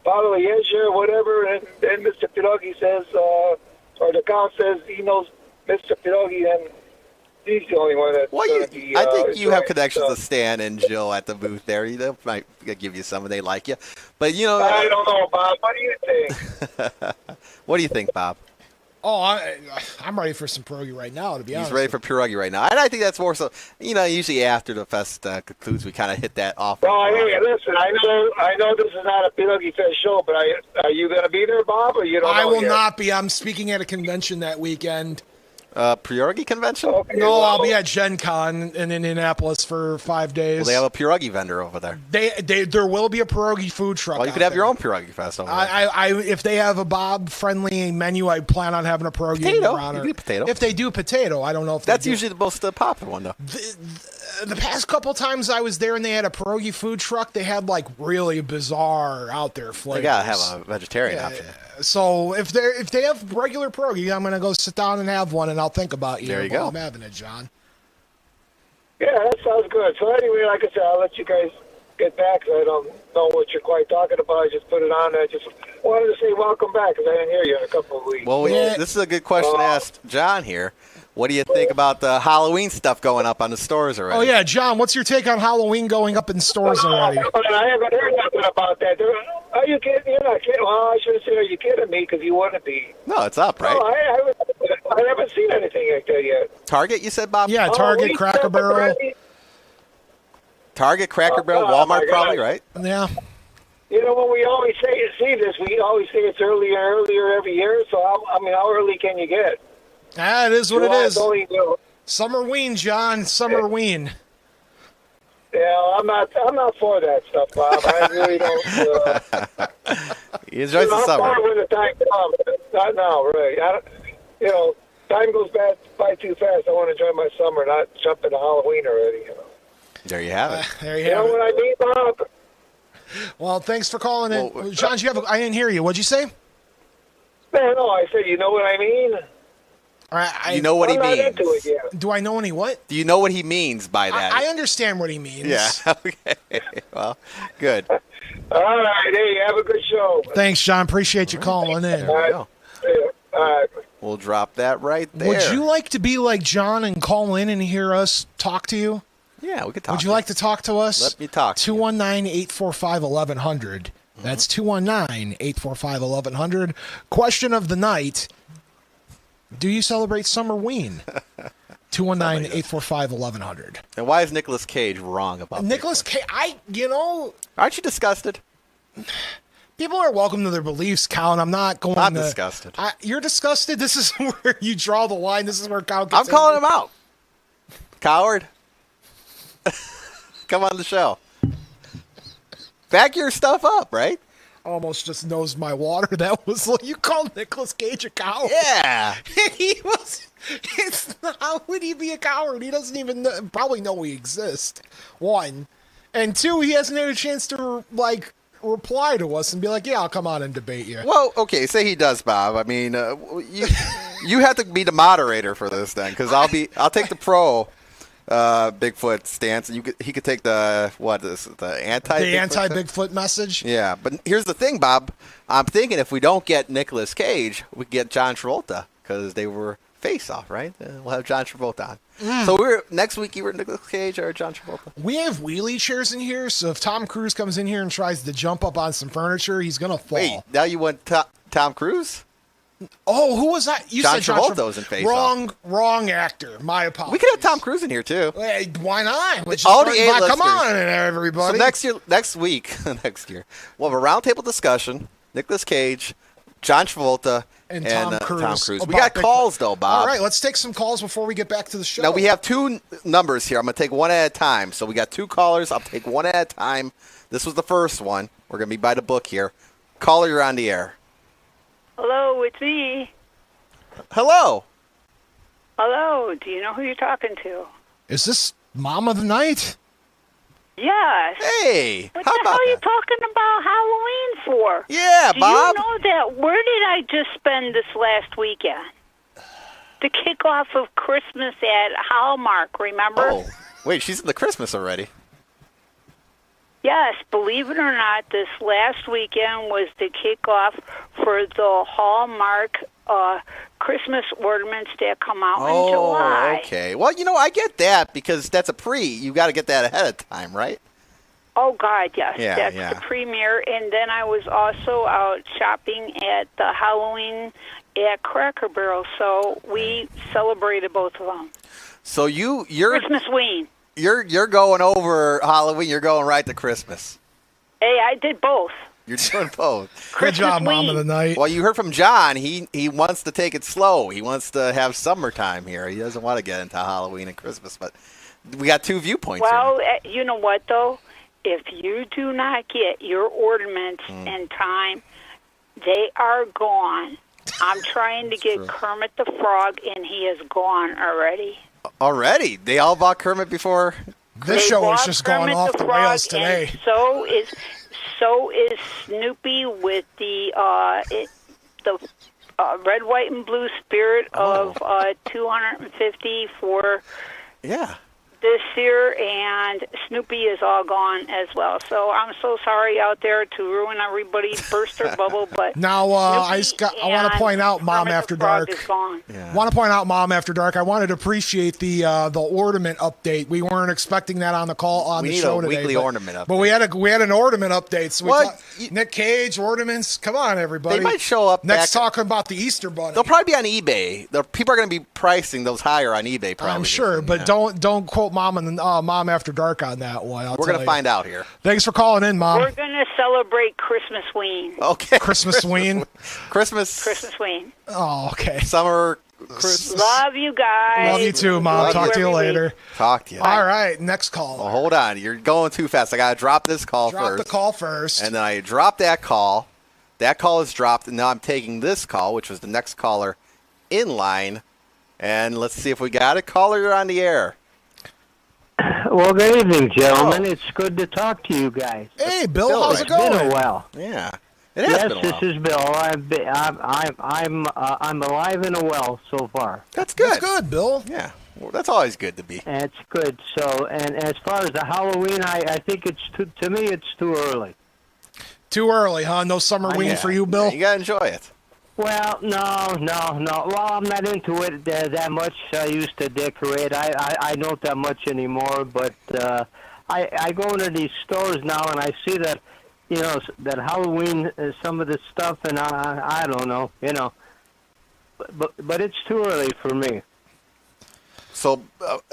bottle of Yezha or whatever, and then Mr. Pierogi says, or the count says he knows Mr. Pierogi, and he's the only one that's going to be. I think you have enjoying connections it, with Stan and Jill at the booth there. They might give you some, and they like you. But you know, I don't know, Bob. What do you think? What do you think, Bob? Oh, I'm ready for some pierogi right now, to be honest. He's ready for pierogi right now. And I think that's more so, usually after the fest concludes, we kind of hit that off. Well, hey, listen, I know this is not a Pierogi Fest show, but are you going to be there, Bob, or you don't know I will yet? not be. I'm speaking at a convention that weekend. Pierogi convention? Okay, No, well, I'll be at Gen Con in Indianapolis for 5 days. Well, they have a pierogi vendor over there. There will be a pierogi food truck. Well, you out could have your there. own pierogi fest over there. If they have a Bob-friendly menu, I plan on having a pierogi. Potato. around You it. can do potato. If they do potato, I don't know if That's they do. usually the most popular one, though. The past couple times I was there and they had a pierogi food truck, they had like really bizarre out there flavors. They gotta have a vegetarian option. So if they have regular pierogi, I'm gonna go sit down and have one, and I'll think about you. There you while go. I'm having it, John. Yeah, that sounds good. So anyway, like I said, I'll let you guys get back 'cause I don't know what you're quite talking about. I just put it on. I just wanted to say welcome back because I didn't hear you in a couple of weeks. Well, this is a good question to ask John here. What do you think about the Halloween stuff going up on the stores already? Oh yeah, John, what's your take on Halloween going up in stores already? I haven't heard nothing about that. Are you kidding? You're not kidding. Well, I should have said, are you kidding me? Because you wouldn't be. No, it's up, right? No, I haven't seen anything like that yet. Target, you said, Bob? Yeah, Target, Cracker Barrel. Target, Cracker Barrel, Oh, my Walmart, probably, God. right? Yeah. You know, when we always see this, we always say it's earlier and earlier every year. So, how early can you get? Ah, it is what it is. Only, Summerween, John. Summerween. yeah, I'm not for that stuff, Bob. I really don't. He enjoys the I'm summer. for when the time comes. Not now, right? Time goes by too fast. I want to enjoy my summer, not jump into Halloween already. There you have it. There you You know have what it. I mean, Bob? Well, thanks for calling in. Well, John, I didn't hear you. What'd you say? No, I said, you know what I mean? You know what he I'm not means. into it yet. Do I know any what? Do you know what he means by that? I understand what he means. Yeah. Okay. Well, good. All right, hey, have a good show. Thanks, John. Appreciate you calling in. There we go. All right. We'll drop that right there. Would you like to be like John and call in and hear us talk to you? Yeah, we could talk. Would you like to talk to us? Let me talk to you. 219-845-1100. That's 219-845-1100. Question of the night. Do you celebrate Summerween? 219-845-1100. And why is Nicolas Cage wrong about Nicholas Bigfoot? Cage, Aren't you disgusted? people are welcome to their beliefs, Colin. I'm not going I'm to... disgusted. You're disgusted? This is where you draw the line. This is where Colin I'm gets calling angry. him out. Coward. Come on the show. Back your stuff up, right? Almost just knows my water. That was like, you called Nicolas Cage a coward. Yeah. He was. How would he be a coward? He doesn't even probably know we exist. One, and two, he hasn't had a chance to reply to us and be like, "Yeah, I'll come on and debate you." Well, okay, say he does, Bob. I mean, you have to be the moderator for this then, because I'll take the pro Bigfoot stance, and he could take the anti-Bigfoot message. Yeah, but here's the thing, Bob. I'm thinking if we don't get Nicolas Cage, we get John Travolta because they were face off, right? We'll have John Travolta on. So next week either Nicolas Cage or John Travolta. We have wheelie chairs in here, so if Tom Cruise comes in here and tries to jump up on some furniture, he's gonna fall. Wait, now you want Tom Cruise? Oh, who was that? You John said Travolta was in Face Off. Wrong actor. My apologies. We could have Tom Cruise in here too. Hey, why not? Let's All just the come A-listers. on in there, everybody. So next week, we'll have a roundtable discussion. Nicolas Cage, John Travolta and Tom Cruise. We got calls, though, Bob. All right, let's take some calls before we get back to the show. Now, we have two numbers here. I'm going to take one at a time. So we got two callers. I'll take one at a time. This was the first one. We're going to be by the book here. Caller, you're on the air. Hello, it's me. Hello. Hello, do you know who you're talking to? Is this Mom of the Night? Yes. Hey, What how the hell about are you that? talking about Halloween for? Yeah, Do Bob. you know that? Where did I just spend this last weekend? The kickoff of Christmas at Hallmark, remember? Oh, wait, she's in the Christmas already. Yes, believe it or not, this last weekend was the kickoff for the Hallmark Christmas ornaments that come out in July. Okay. Well, I get that because that's a pre. You got to get that ahead of time, right? Oh, God, yes. Yeah, That's yeah. the premiere. And then I was also out shopping at the Halloween at Cracker Barrel, so we celebrated both of them. So you're Christmasween. You're going over Halloween. You're going right to Christmas. Hey, I did both. You're doing both. Good job, Mom Christmasween. of the Night. Well, you heard from John. He wants to take it slow. He wants to have summertime here. He doesn't want to get into Halloween and Christmas. But we got two viewpoints Well, here. you know what, though? If you do not get your ornaments in time, they are gone. I'm trying to get Kermit the Frog, and he is gone already. Already? They all bought Kermit before? This They show is bought just going Kermit off the Frog, rails today. and so is Snoopy with the red, white, and blue spirit of 250 for Yeah. this year, and Snoopy is all gone as well. So I'm so sorry out there to ruin everybody's birthday bubble, but Now, I Snoopy want to and point out, Mom Kermit After the Frog Dark. is gone. Yeah. Want to point out, Mom After Dark. I wanted to appreciate the ornament update. We weren't expecting that on the call on We the need show a today. weekly ornament update. But we had an ornament update. So we What? thought, Nick Cage ornaments. Come on, everybody. They might show up next. back- Talking about the Easter Bunny. They'll probably be on eBay. People are going to be pricing those higher on eBay probably. I'm sure, but don't quote Mom After Dark on that one. We're going to find out here. Thanks for calling in, Mom. We're going to celebrate Christmasween. Okay. Christmasween. Christmasween. Oh, okay. Summer Christmas. Love you guys. Love you too, Mom. Love Talk to you every later. week. Talk to you. All right, next call. Well, hold on. You're going too fast. I got to drop this call Drop first. the call first. And then I drop that call. That call is dropped, and now I'm taking this call, which was the next caller in line. And let's see if we got a caller. You're on the air. Well, good evening, gentlemen. Oh. It's good to talk to you guys. Hey, Bill, Bill, how's right. it It's been going? a while. Yeah. It has Yes, been a this while. is Bill. I'm alive and well so far. That's good. That's good, Bill. Yeah. Well, that's always good to be. That's good. So, and as far as the Halloween, I think to me it's too early. Too early, huh? No Summerween Yeah. for you, Bill? You got to enjoy it. Well, no. Well, I'm not into it that much. I used to decorate. I don't that much anymore. But I go into these stores now and I see that, that Halloween, some of the stuff, and I don't know, But it's too early for me. So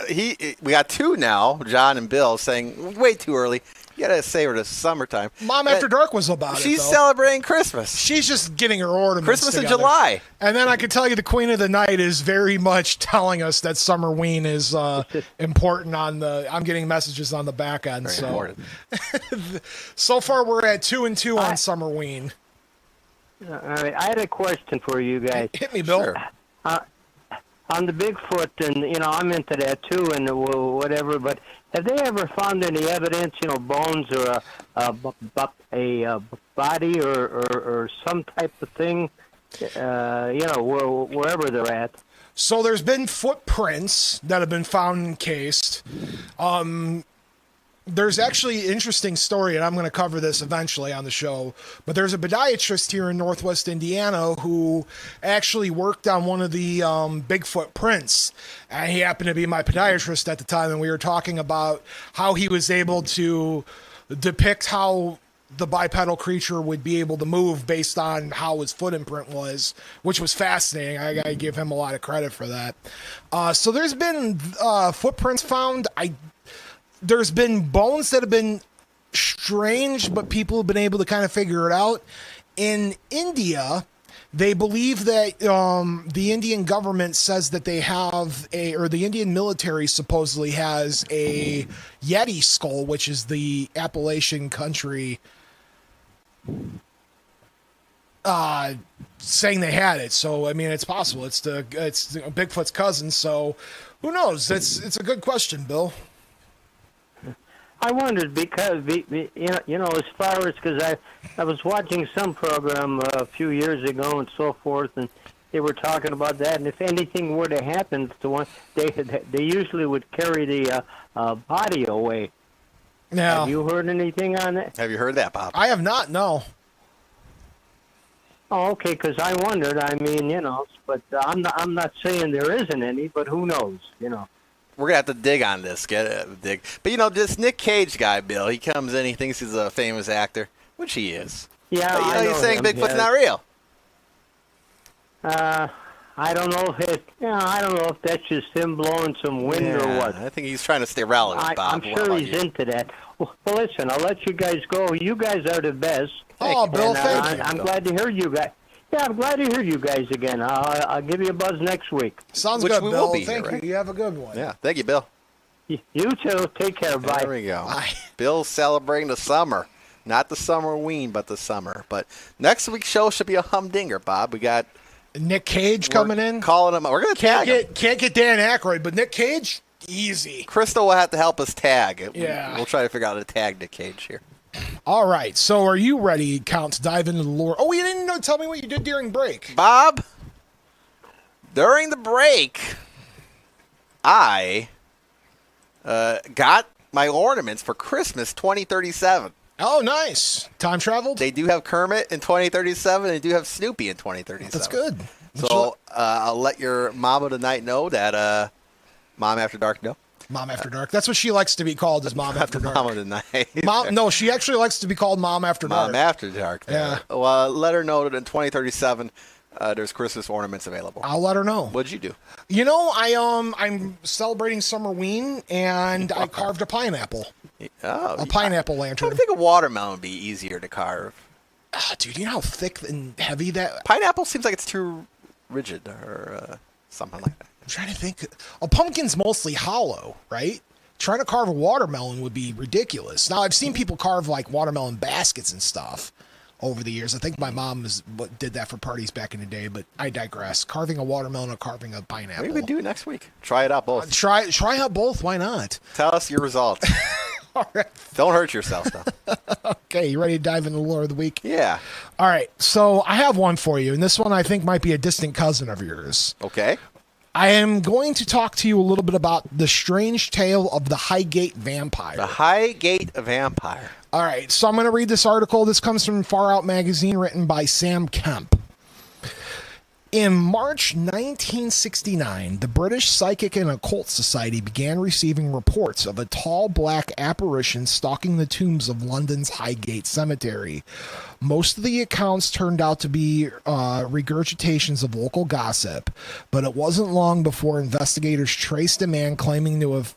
we got two now, John and Bill, saying way too early. You got to savor the summertime. Mom After Dark was about She's it, though. celebrating Christmas. She's just getting her ornaments Christmas in together. July. And then I can tell you the Queen of the Night is very much telling us that Summerween is important on the... I'm getting messages on the back end. Very So important. so far, we're at 2-2 on Summerween. All right, I had a question for you guys. Hit me, Bill. Sure. On the Bigfoot, and I'm into that too, and whatever. But have they ever found any evidence, bones or a body or some type of thing, wherever they're at? So there's been footprints that have been found encased. There's actually an interesting story, and I'm going to cover this eventually on the show, but there's a podiatrist here in Northwest Indiana who actually worked on one of the Bigfoot prints. And he happened to be my podiatrist at the time, and we were talking about how he was able to depict how the bipedal creature would be able to move based on how his foot imprint was, which was fascinating. I got to give him a lot of credit for that. So there's been footprints found. There's been bones that have been strange, but people have been able to kind of figure it out. In India, They believe that the Indian government says that they have or the Indian military supposedly has a Yeti skull, which is the Appalachian country saying they had it. So, I mean, it's possible. It's Bigfoot's cousin. So, who knows? It's a good question, Bill. I wondered because as far as because I was watching some program a few years ago and so forth, and they were talking about that. And if anything were to happen to one, they usually would carry the body away. Now, have you heard anything on that? Have you heard that, Bob? I have not. No. Oh, okay. Because I wondered. I mean, but I'm not saying there isn't any, but who knows? We're gonna have to dig on this, dig. But this Nick Cage guy, Bill, he comes in, he thinks he's a famous actor, which he is. Yeah, but, he's saying him. Bigfoot's not real. I don't know if that's just him blowing some wind or what. I think he's trying to stay relevant, Bob. I'm sure he's into that. Well, listen, I'll let you guys go. You guys are the best. Oh, Bill, thank you. I'm glad to hear you guys. Yeah, I'm glad to hear you guys again. I'll give you a buzz next week. Sounds Which good, we Bill. will be Thank here, you. right? You have a good one. Yeah, thank you, Bill. You too. Take care. Bye. There we go. Bye. Bill's celebrating the summer. Not the Summerween, but the summer. But next week's show should be a humdinger, Bob. We got Nick Cage coming in. Calling him. We're going to tag him. Can't get Dan Aykroyd, but Nick Cage, easy. Crystal will have to help us tag. Yeah. We'll try to figure out how to tag Nick Cage here. All right. So are you ready, Count, to dive into the lore? Oh, you didn't tell me what you did during break. Bob, during the break, I got my ornaments for Christmas 2037. Oh, nice. Time traveled? They do have Kermit in 2037. They do have Snoopy in 2037. That's good. So I'll let your mama tonight know that Mom After Dark know. Mom After Dark. That's what she likes to be called, is Mom After Dark. Mama tonight. No, she actually likes to be called Mom After Dark. Mom After Dark. Yeah. Well, let her know that in 2037 there's Christmas ornaments available. I'll let her know. What'd you do? I'm celebrating Summerween, and I carved a pineapple. Oh, A pineapple lantern. I think a watermelon would be easier to carve. Dude, you know how thick and heavy that... Pineapple seems like it's too rigid or something like that. I'm trying to think. A pumpkin's mostly hollow, right? Trying to carve a watermelon would be ridiculous. Now, I've seen people carve like watermelon baskets and stuff over the years. I think my mom did that for parties back in the day, but I digress. Carving a watermelon or carving a pineapple. Maybe we could do it next week. Try it out both. Try out both. Why not? Tell us your results. All right. Don't hurt yourself, though. Okay, you ready to dive into the lore of the week? Yeah. All right, so I have one for you, and this one I think might be a distant cousin of yours. Okay. I am going to talk to you a little bit about the strange tale of the Highgate Vampire. The Highgate Vampire. All right, so I'm going to read this article. This comes from Far Out Magazine, written by Sam Kemp. In March 1969, the British Psychic and Occult Society began receiving reports of a tall black apparition stalking the tombs of London's Highgate Cemetery. Most of the accounts turned out to be regurgitations of local gossip, but it wasn't long before investigators traced a man claiming to have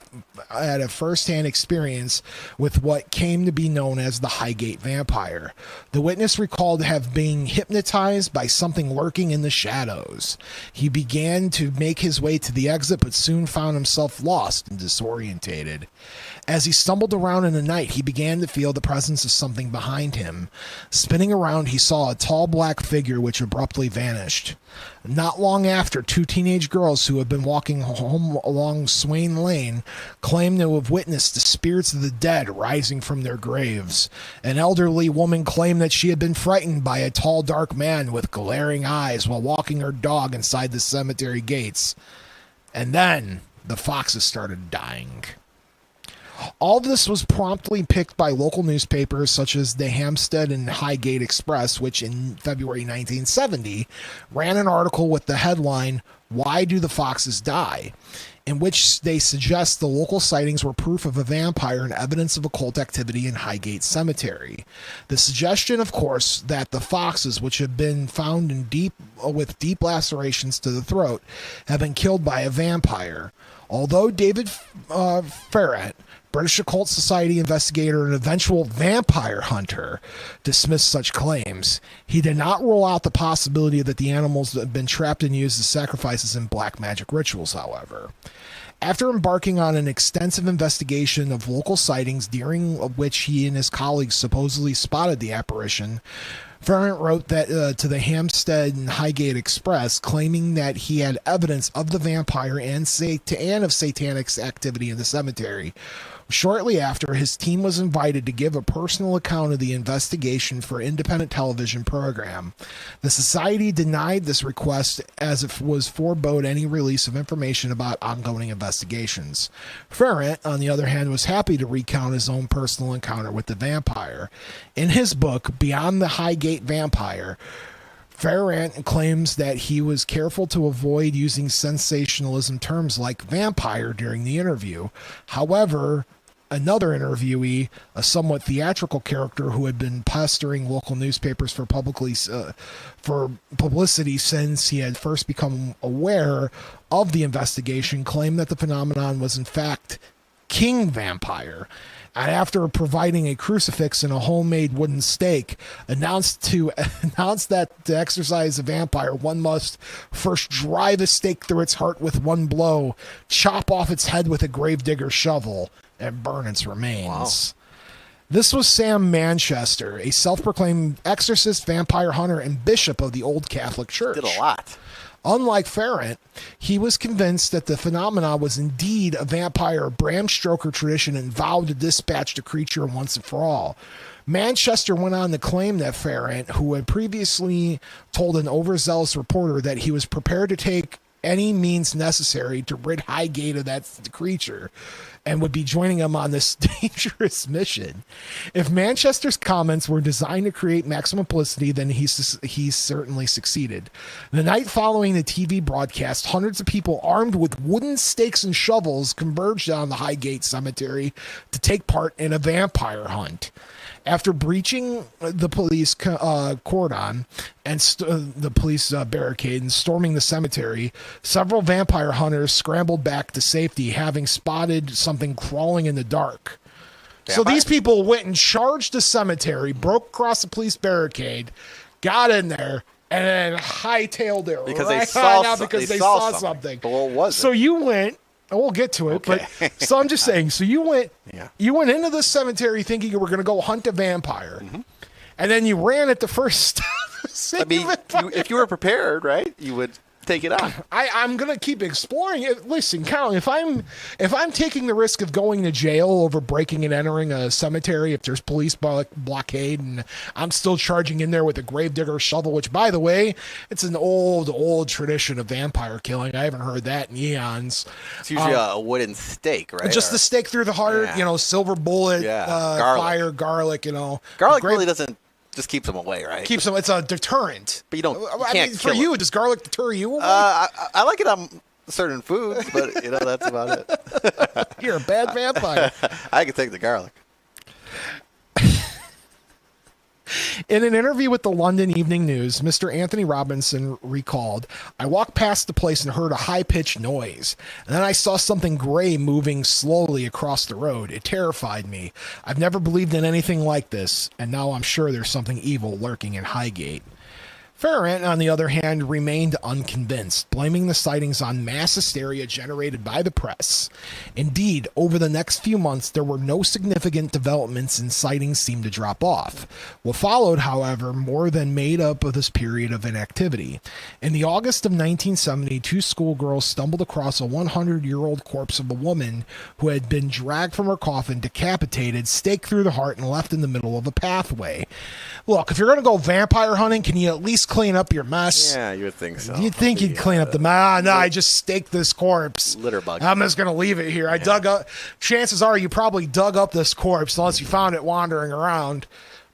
had a first-hand experience with what came to be known as the Highgate Vampire. The witness recalled to have been hypnotized by something lurking in the shadows. He began to make his way to the exit, but soon found himself lost and disorientated. As he stumbled around in the night, he began to feel the presence of something behind him. Spinning around, he saw a tall black figure which abruptly vanished. Not long after, two teenage girls who had been walking home along Swain Lane claimed to have witnessed the spirits of the dead rising from their graves. An elderly woman claimed that she had been frightened by a tall, dark man with glaring eyes while walking her dog inside the cemetery gates. And then the foxes started dying. All of this was promptly picked by local newspapers such as the Hampstead and Highgate Express, which in February 1970 ran an article with the headline, "Why Do the Foxes Die?" in which they suggest the local sightings were proof of a vampire and evidence of occult activity in Highgate Cemetery. The suggestion, of course, that the foxes, which have been found with deep lacerations to the throat, have been killed by a vampire. Although David Ferret British Occult Society investigator and eventual vampire hunter, dismissed such claims. He did not rule out the possibility that the animals had been trapped and used as sacrifices in black magic rituals, however. After embarking on an extensive investigation of local sightings during which he and his colleagues supposedly spotted the apparition, Ferrant wrote that to the Hampstead and Highgate Express, claiming that he had evidence of the vampire and of satanic activity in the cemetery. Shortly after, his team was invited to give a personal account of the investigation for an independent television program. The society denied this request as it was forebode any release of information about ongoing investigations. Ferrant, on the other hand, was happy to recount his own personal encounter with the vampire. In his book, Beyond the Highgate Vampire, Ferrant claims that he was careful to avoid using sensationalism terms like vampire during the interview. However, another interviewee, a somewhat theatrical character who had been pestering local newspapers for publicity since he had first become aware of the investigation, claimed that the phenomenon was in fact king vampire. And after providing a crucifix and a homemade wooden stake, announced that to exorcise a vampire, one must first drive a stake through its heart with one blow, chop off its head with a gravedigger's shovel, and burn its remains. Wow. This was Sam Manchester, a self-proclaimed exorcist, vampire hunter, and bishop of the Old Catholic Church. Did a lot. Unlike Ferrant, he was convinced that the phenomena was indeed a vampire Bram Stoker tradition and vowed to dispatch the creature once and for all. Manchester went on to claim that Ferrant, who had previously told an overzealous reporter that he was prepared to take any means necessary to rid Highgate of that creature, and would be joining him on this dangerous mission. If Manchester's comments were designed to create maximum publicity, then he certainly succeeded. The night following the TV broadcast, hundreds of people armed with wooden stakes and shovels converged on the Highgate Cemetery to take part in a vampire hunt. After breaching the police cordon and the police barricade and storming the cemetery, several vampire hunters scrambled back to safety, having spotted something crawling in the dark. Vampire? So these people went and charged the cemetery, broke across the police barricade, got in there, and then hightailed it because right they saw, out because they saw something. But what was it? So you went. We'll get to it, okay. But so I'm just saying. So you went into the cemetery thinking you were going to go hunt a vampire, and then you ran at the first. I mean, if you were prepared, right, you would take it on. I'm going to keep exploring it. Listen, Colin, if I'm taking the risk of going to jail over breaking and entering a cemetery, if there's police blockade, and I'm still charging in there with a gravedigger shovel, which, by the way, it's an old tradition of vampire killing. I haven't heard that in eons. It's usually a wooden stake, right? Just the stake through the heart, silver bullet, fire, garlic, Garlic really doesn't. Just keeps them away, right? Keeps them. It's a deterrent. But you can't for you, does garlic deter you away? I like it on certain foods, but that's about it. You're a bad vampire. I can take the garlic. In an interview with the London Evening News, Mr. Anthony Robinson recalled, "I walked past the place and heard a high-pitched noise. And then I saw something gray moving slowly across the road. It terrified me. I've never believed in anything like this, and now I'm sure there's something evil lurking in Highgate." Ferrant, on the other hand, remained unconvinced, blaming the sightings on mass hysteria generated by the press. Indeed, over the next few months, there were no significant developments and sightings seemed to drop off. What followed, however, more than made up of this period of inactivity. In the August of 1970, two schoolgirls stumbled across a 100-year-old corpse of a woman who had been dragged from her coffin, decapitated, staked through the heart, and left in the middle of a pathway. Look, if you're going to go vampire hunting, can you at least clean up your mess? Yeah, you would think so. You'd think you'd clean up the mess. No, I just staked this corpse. Litter bug. I'm just going to leave it here. I dug up. Chances are you probably dug up this corpse unless you found it wandering around.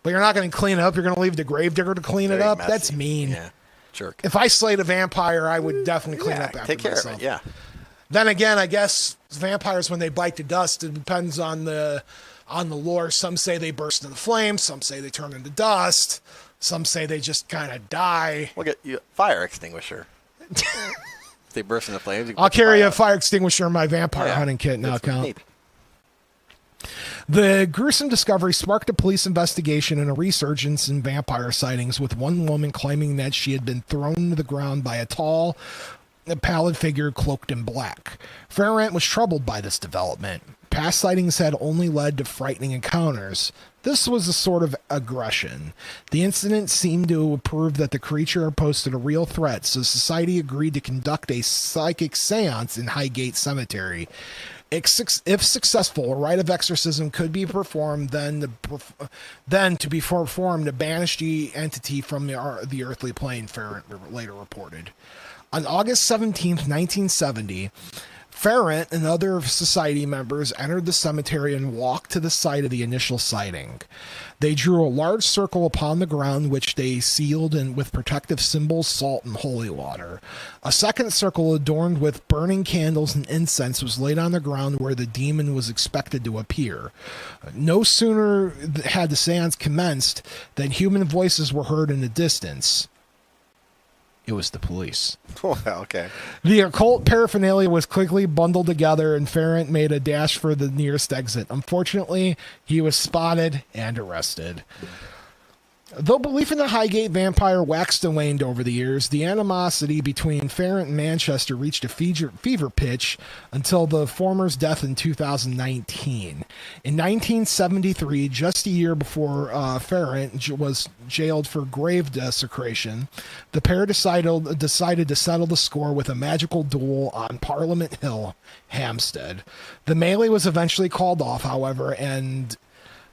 But you're not going to clean it up. You're going to leave the gravedigger to clean it up. Messy. That's mean. Yeah, jerk. If I slayed a vampire, I would definitely clean up after take care myself. of it. Yeah. Then again, I guess vampires, when they bite to dust, it depends on the lore. Some say they burst into flames. Some say they turn into dust. Some say they just kind of die. We'll get you a fire extinguisher. If they burst into flames, I'll carry a fire extinguisher in my vampire hunting kit now, Count. The gruesome discovery sparked a police investigation and a resurgence in vampire sightings, with one woman claiming that she had been thrown to the ground by a tall, pallid figure cloaked in black. Ferrant was troubled by this development. Past sightings had only led to frightening encounters. This was a sort of aggression. The incident seemed to prove that the creature posed a real threat, so society agreed to conduct a psychic seance in Highgate Cemetery. If successful, a rite of exorcism could be performed, then to be performed to banish the entity from the earthly plane, Ferrant later reported. On August 17th, 1970, Ferrant and other society members entered the cemetery and walked to the site of the initial sighting. They drew a large circle upon the ground, which they sealed in with protective symbols, salt, and holy water. A second circle adorned with burning candles and incense was laid on the ground where the demon was expected to appear. No sooner had the seance commenced than human voices were heard in the distance. It was the police. Oh, okay. The occult paraphernalia was quickly bundled together, and Ferrant made a dash for the nearest exit. Unfortunately, he was spotted and arrested. Though belief in the Highgate Vampire waxed and waned over the years, the animosity between Ferrant and Manchester reached a fever pitch until the former's death in 2019. In 1973, just a year before Ferrant was jailed for grave desecration, the pair decided to settle the score with a magical duel on Parliament Hill, Hampstead. The melee was eventually called off, however, and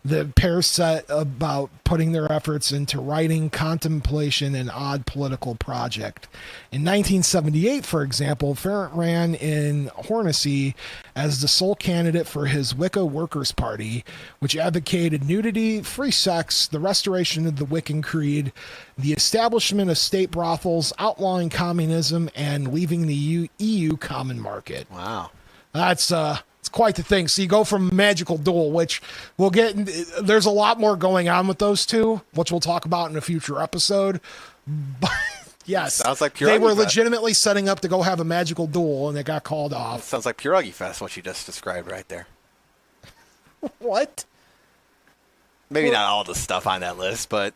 the pair set about putting their efforts into writing, contemplation, and odd political project. In 1978, for example, Ferrant ran in Hornsey as the sole candidate for his Wicca Workers' Party, which advocated nudity, free sex, the restoration of the Wiccan Creed, the establishment of state brothels, outlawing communism, and leaving the EU common market. Wow. That's it's quite the thing. So you go from magical duel, which we'll get. There's a lot more going on with those two, which we'll talk about in a future episode. But yes, sounds like they were legitimately setting up to go have a magical duel, and it got called off. Sounds like Pierogi Fest, what you just described right there. What? Maybe not all the stuff on that list, but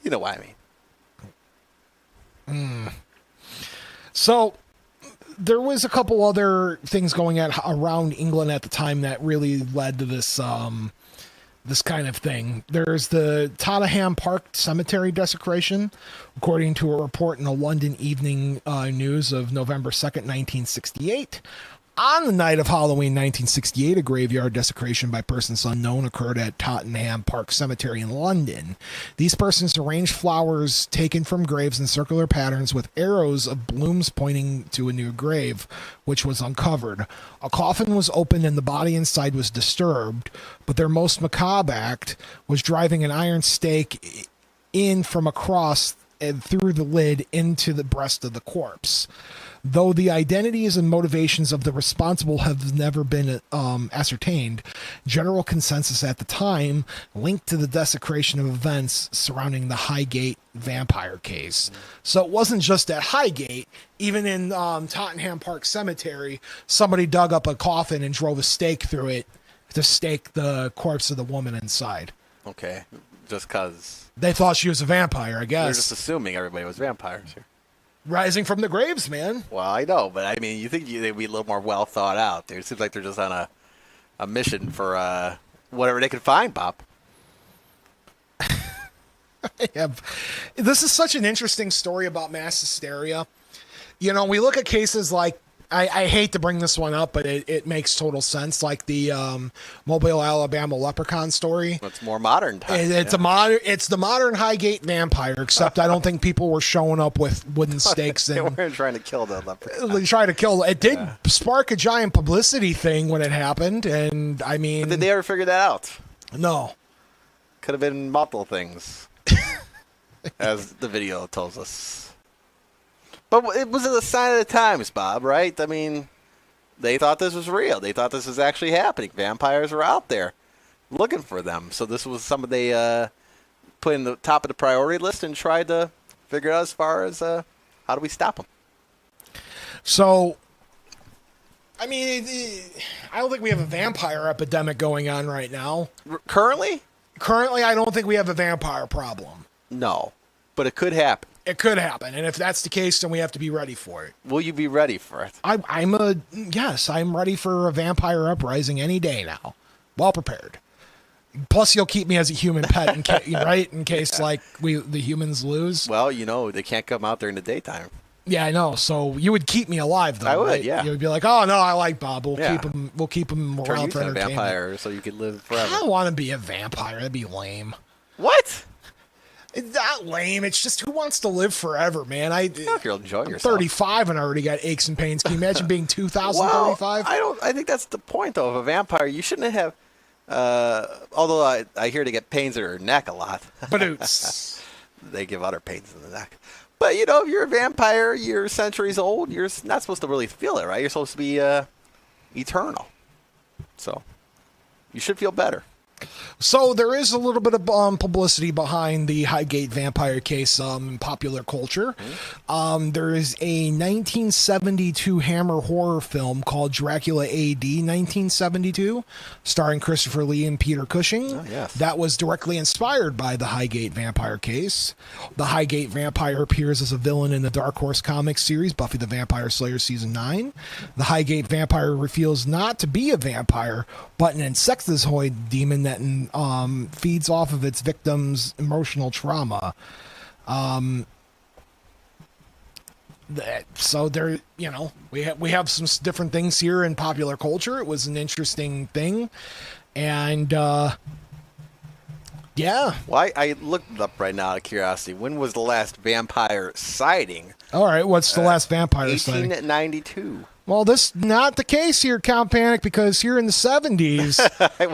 you know what I mean. So there was a couple other things going on around England at the time that really led to this this kind of thing. There's the Tottenham Park Cemetery desecration, according to a report in the London Evening News of November 2nd, 1968. On the night of Halloween 1968, a graveyard desecration by persons unknown occurred at Tottenham Park Cemetery in London. These persons arranged flowers taken from graves in circular patterns with arrows of blooms pointing to a new grave, which was uncovered. A coffin was opened and the body inside was disturbed, but their most macabre act was driving an iron stake in from across and through the lid into the breast of the corpse. Though the identities and motivations of the responsible have never been ascertained, general consensus at the time linked to the desecration of events surrounding the Highgate Vampire case. So it wasn't just at Highgate. Even in Tottenham Park Cemetery, somebody dug up a coffin and drove a stake through it to stake the corpse of the woman inside. Okay, just because they thought she was a vampire, I guess. They're just assuming everybody was vampires here. Rising from the graves, man. Well, I know, but I mean, you think they'd be a little more well thought out. It seems like they're just on a mission for whatever they can find, Bob. This is such an interesting story about mass hysteria. You know, we look at cases like, I hate to bring this one up, but it makes total sense. Like the Mobile, Alabama leprechaun story. It's more modern time. It's the modern Highgate Vampire, except I don't think people were showing up with wooden stakes. They weren't trying to kill the leprechaun. Trying to kill. It did spark a giant publicity thing when it happened, and I mean, but did they ever figure that out? No. Could have been multiple things, as the video tells us. But it was a sign of the times, Bob, right? I mean, they thought this was real. They thought this was actually happening. Vampires were out there looking for them. So this was something they put in the top of the priority list and tried to figure out as far as how do we stop them. So I mean, I don't think we have a vampire epidemic going on right now. Currently? Currently, I don't think we have a vampire problem. No, but it could happen. It could happen, and if that's the case, then we have to be ready for it. Will you be ready for it? Yes, I'm ready for a vampire uprising any day now. Well prepared. Plus, you'll keep me as a human pet, right? In case the humans lose. Well, they can't come out there in the daytime. Yeah, I know. So you would keep me alive, though. I would, right? yeah. You would be like, "Oh no, I like Bob. We'll Yeah. keep him Turn you around for to a entertainment." vampire so you could live forever. I don't want to be a vampire. That'd be lame. What? It's not lame. It's just who wants to live forever, man? If you're enjoying I'm yourself. 35 and I already got aches and pains. Can you imagine being 2,035? I think that's the point, though, of a vampire. You shouldn't have. Although I hear they get pains in their neck a lot. But it's they give other pains in the neck. But if you're a vampire, you're centuries old. You're not supposed to really feel it, right? You're supposed to be eternal. So you should feel better. So there is a little bit of publicity behind the Highgate Vampire case in popular culture. There is a 1972 Hammer horror film called Dracula AD 1972, starring Christopher Lee and Peter Cushing. Oh, yes. That was directly inspired by the Highgate Vampire case. The Highgate Vampire appears as a villain in the Dark Horse Comics series, Buffy the Vampire Slayer Season 9. The Highgate Vampire reveals not to be a vampire, but an insectoid demon that feeds off of its victims' emotional trauma. So there, we have some different things here in popular culture. It was an interesting thing, and yeah. Well, I looked it up right now out of curiosity. When was the last vampire sighting? All right, what's the last vampire sighting? 1892. Well, this not the case here, Count Panic, because here in the 70s.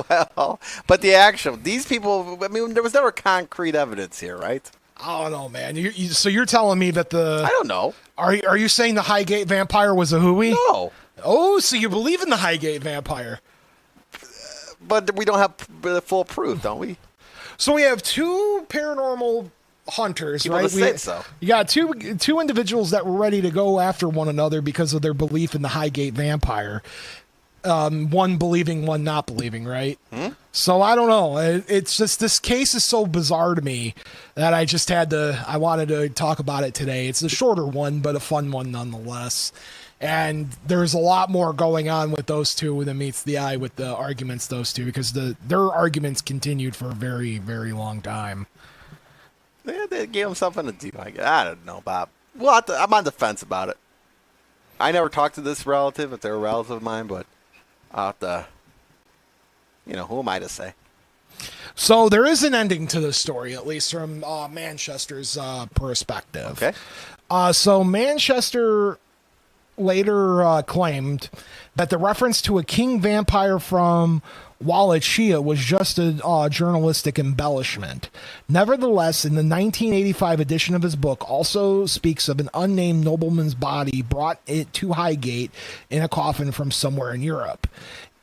Well, but these people, I mean, there was never concrete evidence here, right? I don't know, man. So you're telling me that I don't know. Are you saying the Highgate Vampire was a hooey? No. Oh, so you believe in the Highgate Vampire? But we don't have full proof, don't we? So we have two paranormal hunters, People right? say so. You got two individuals that were ready to go after one another because of their belief in the Highgate Vampire. One believing, one not believing, right? So I don't know. It's just this case is so bizarre to me that I wanted to talk about it today. It's a shorter one, but a fun one nonetheless. And there's a lot more going on with those two than meets the eye with the arguments those two, because their arguments continued for a very, very long time. Yeah, they gave him something to do. I don't know, Bob. Well, I'm on the fence about it. I never talked to this relative, if they're a relative of mine, but I'll have to, who am I to say? So there is an ending to this story, at least from Manchester's perspective. Okay. So Manchester later claimed that the reference to a king vampire from Wallachia was just a journalistic embellishment. Nevertheless, in the 1985 edition of his book, also speaks of an unnamed nobleman's body brought it to Highgate in a coffin from somewhere in Europe.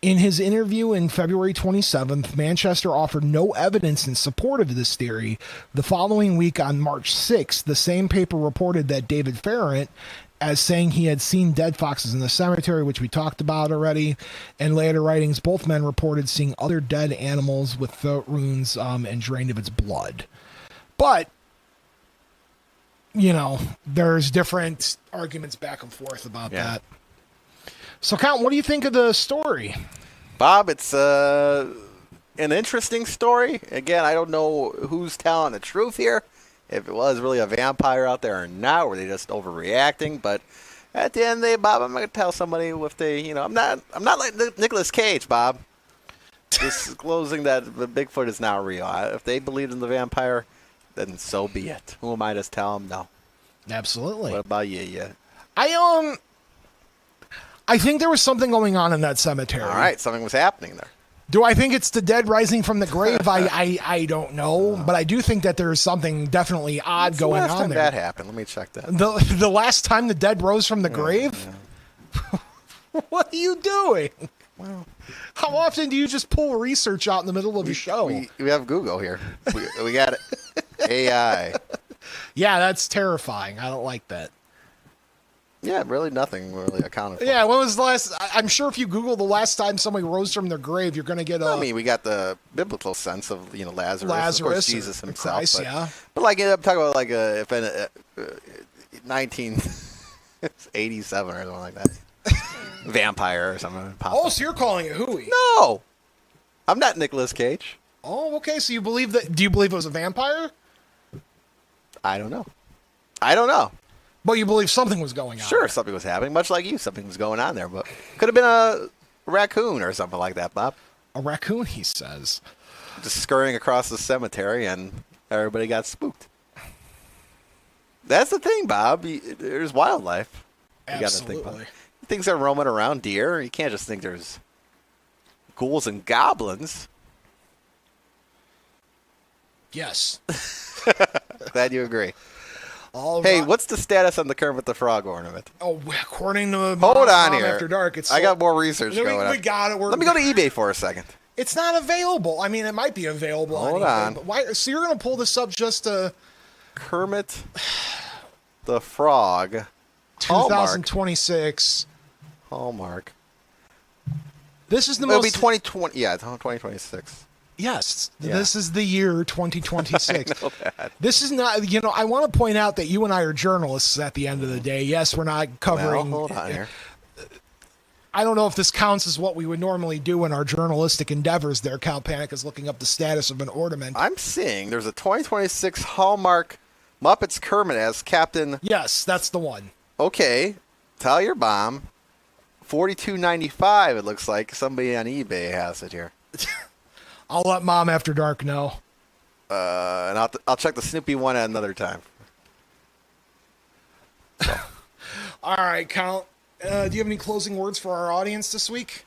In his interview in February 27th, Manchester offered no evidence in support of this theory. The following week, on March 6th, the same paper reported that David Farrant as saying he had seen dead foxes in the cemetery, which we talked about already. In later writings, both men reported seeing other dead animals with throat wounds and drained of its blood. But, there's different arguments back and forth about that. So, Count, what do you think of the story? Bob, it's an interesting story. Again, I don't know who's telling the truth here. If it was really a vampire out there or not, were they just overreacting? But at the end of the day, Bob, I'm not gonna tell somebody if they, I'm not like Nicolas Cage, Bob, disclosing that the Bigfoot is not real. If they believed in the vampire, then so be it. Who am I to tell them no? Absolutely. What about you? I think there was something going on in that cemetery. All right, something was happening there. Do I think it's the dead rising from the grave? I don't know, but I do think that there's something definitely odd going on there. Last time that happened, let me check that. The last time the dead rose from the grave? Yeah. What are you doing? Well, how often do you just pull research out in the middle of a show? We have Google here. We got it. AI. Yeah, that's terrifying. I don't like that. Yeah, really nothing really accounted for. Yeah, when was the last? I'm sure if you Google the last time somebody rose from their grave, you're going to get a. I mean, we got the biblical sense of Lazarus, of course, Jesus himself. Christ, but, yeah. But like I'm talking about like if in 1987 or something like that, vampire or something. Oh, so you're calling it hooey? No, I'm not Nicolas Cage. Oh, okay. So you believe that? Do you believe it was a vampire? I don't know. But you believe something was going on. Sure, something was happening, much like you. Something was going on there, but could have been a raccoon or something like that, Bob. A raccoon, he says. Just scurrying across the cemetery, and everybody got spooked. That's the thing, Bob. There's wildlife. You got to think about it. Things are roaming around, deer. You can't just think there's ghouls and goblins. Yes. Glad you agree. All hey, right. what's the status on the Kermit the Frog ornament? Oh, according to Hold on Mom here. After Dark, it's I got more research going on. We got it. Let me go to eBay for a second. It's not available. I mean, it might be available. Hold on. on. But why? So you're going to pull this up just to Kermit the Frog 2026 Hallmark. This is the It'll most. be 2020. Yeah, 2026. Yes, Yeah. This is the year 2026. I know that. This is not, I want to point out that you and I are journalists at the end of the day. Yes, we're not covering. Well, hold on here. I don't know if this counts as what we would normally do in our journalistic endeavors there. Count Panic is looking up the status of an ornament. I'm seeing there's a 2026 Hallmark Muppets Kermit as Captain. Yes, that's the one. Okay, tell your bomb. $42.95. It looks like somebody on eBay has it here. I'll let Mom After Dark know. And I'll check the Snoopy one at another time. All right, Count. Do you have any closing words for our audience this week?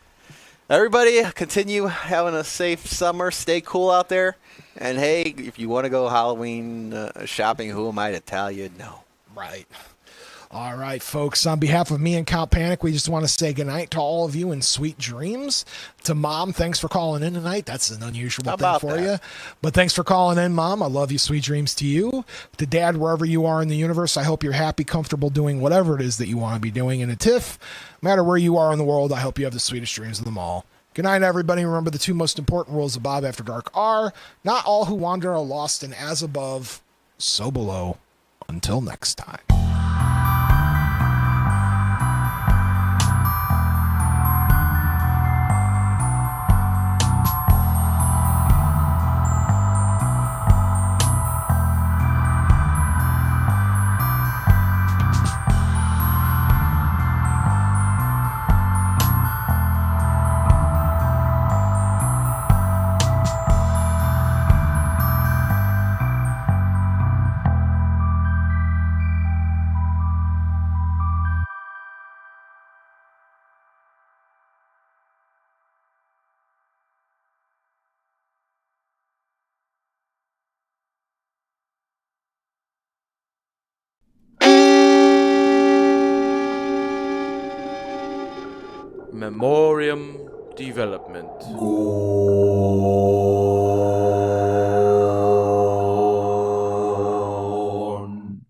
Everybody, continue having a safe summer. Stay cool out there. And hey, if you want to go Halloween shopping, who am I to tell you no? Right. All right, folks. On behalf of me and Count Panic, we just want to say goodnight to all of you and sweet dreams. To Mom, thanks for calling in tonight. That's an unusual thing for you. But thanks for calling in, Mom. I love you. Sweet dreams to you. To Dad, wherever you are in the universe, I hope you're happy, comfortable doing whatever it is that you want to be doing. And to Tiff, no matter where you are in the world, I hope you have the sweetest dreams of them all. Good night, everybody. Remember, the two most important rules of Bob After Dark are: not all who wander are lost, and as above, so below. Until next time. Memoriam Development. Go.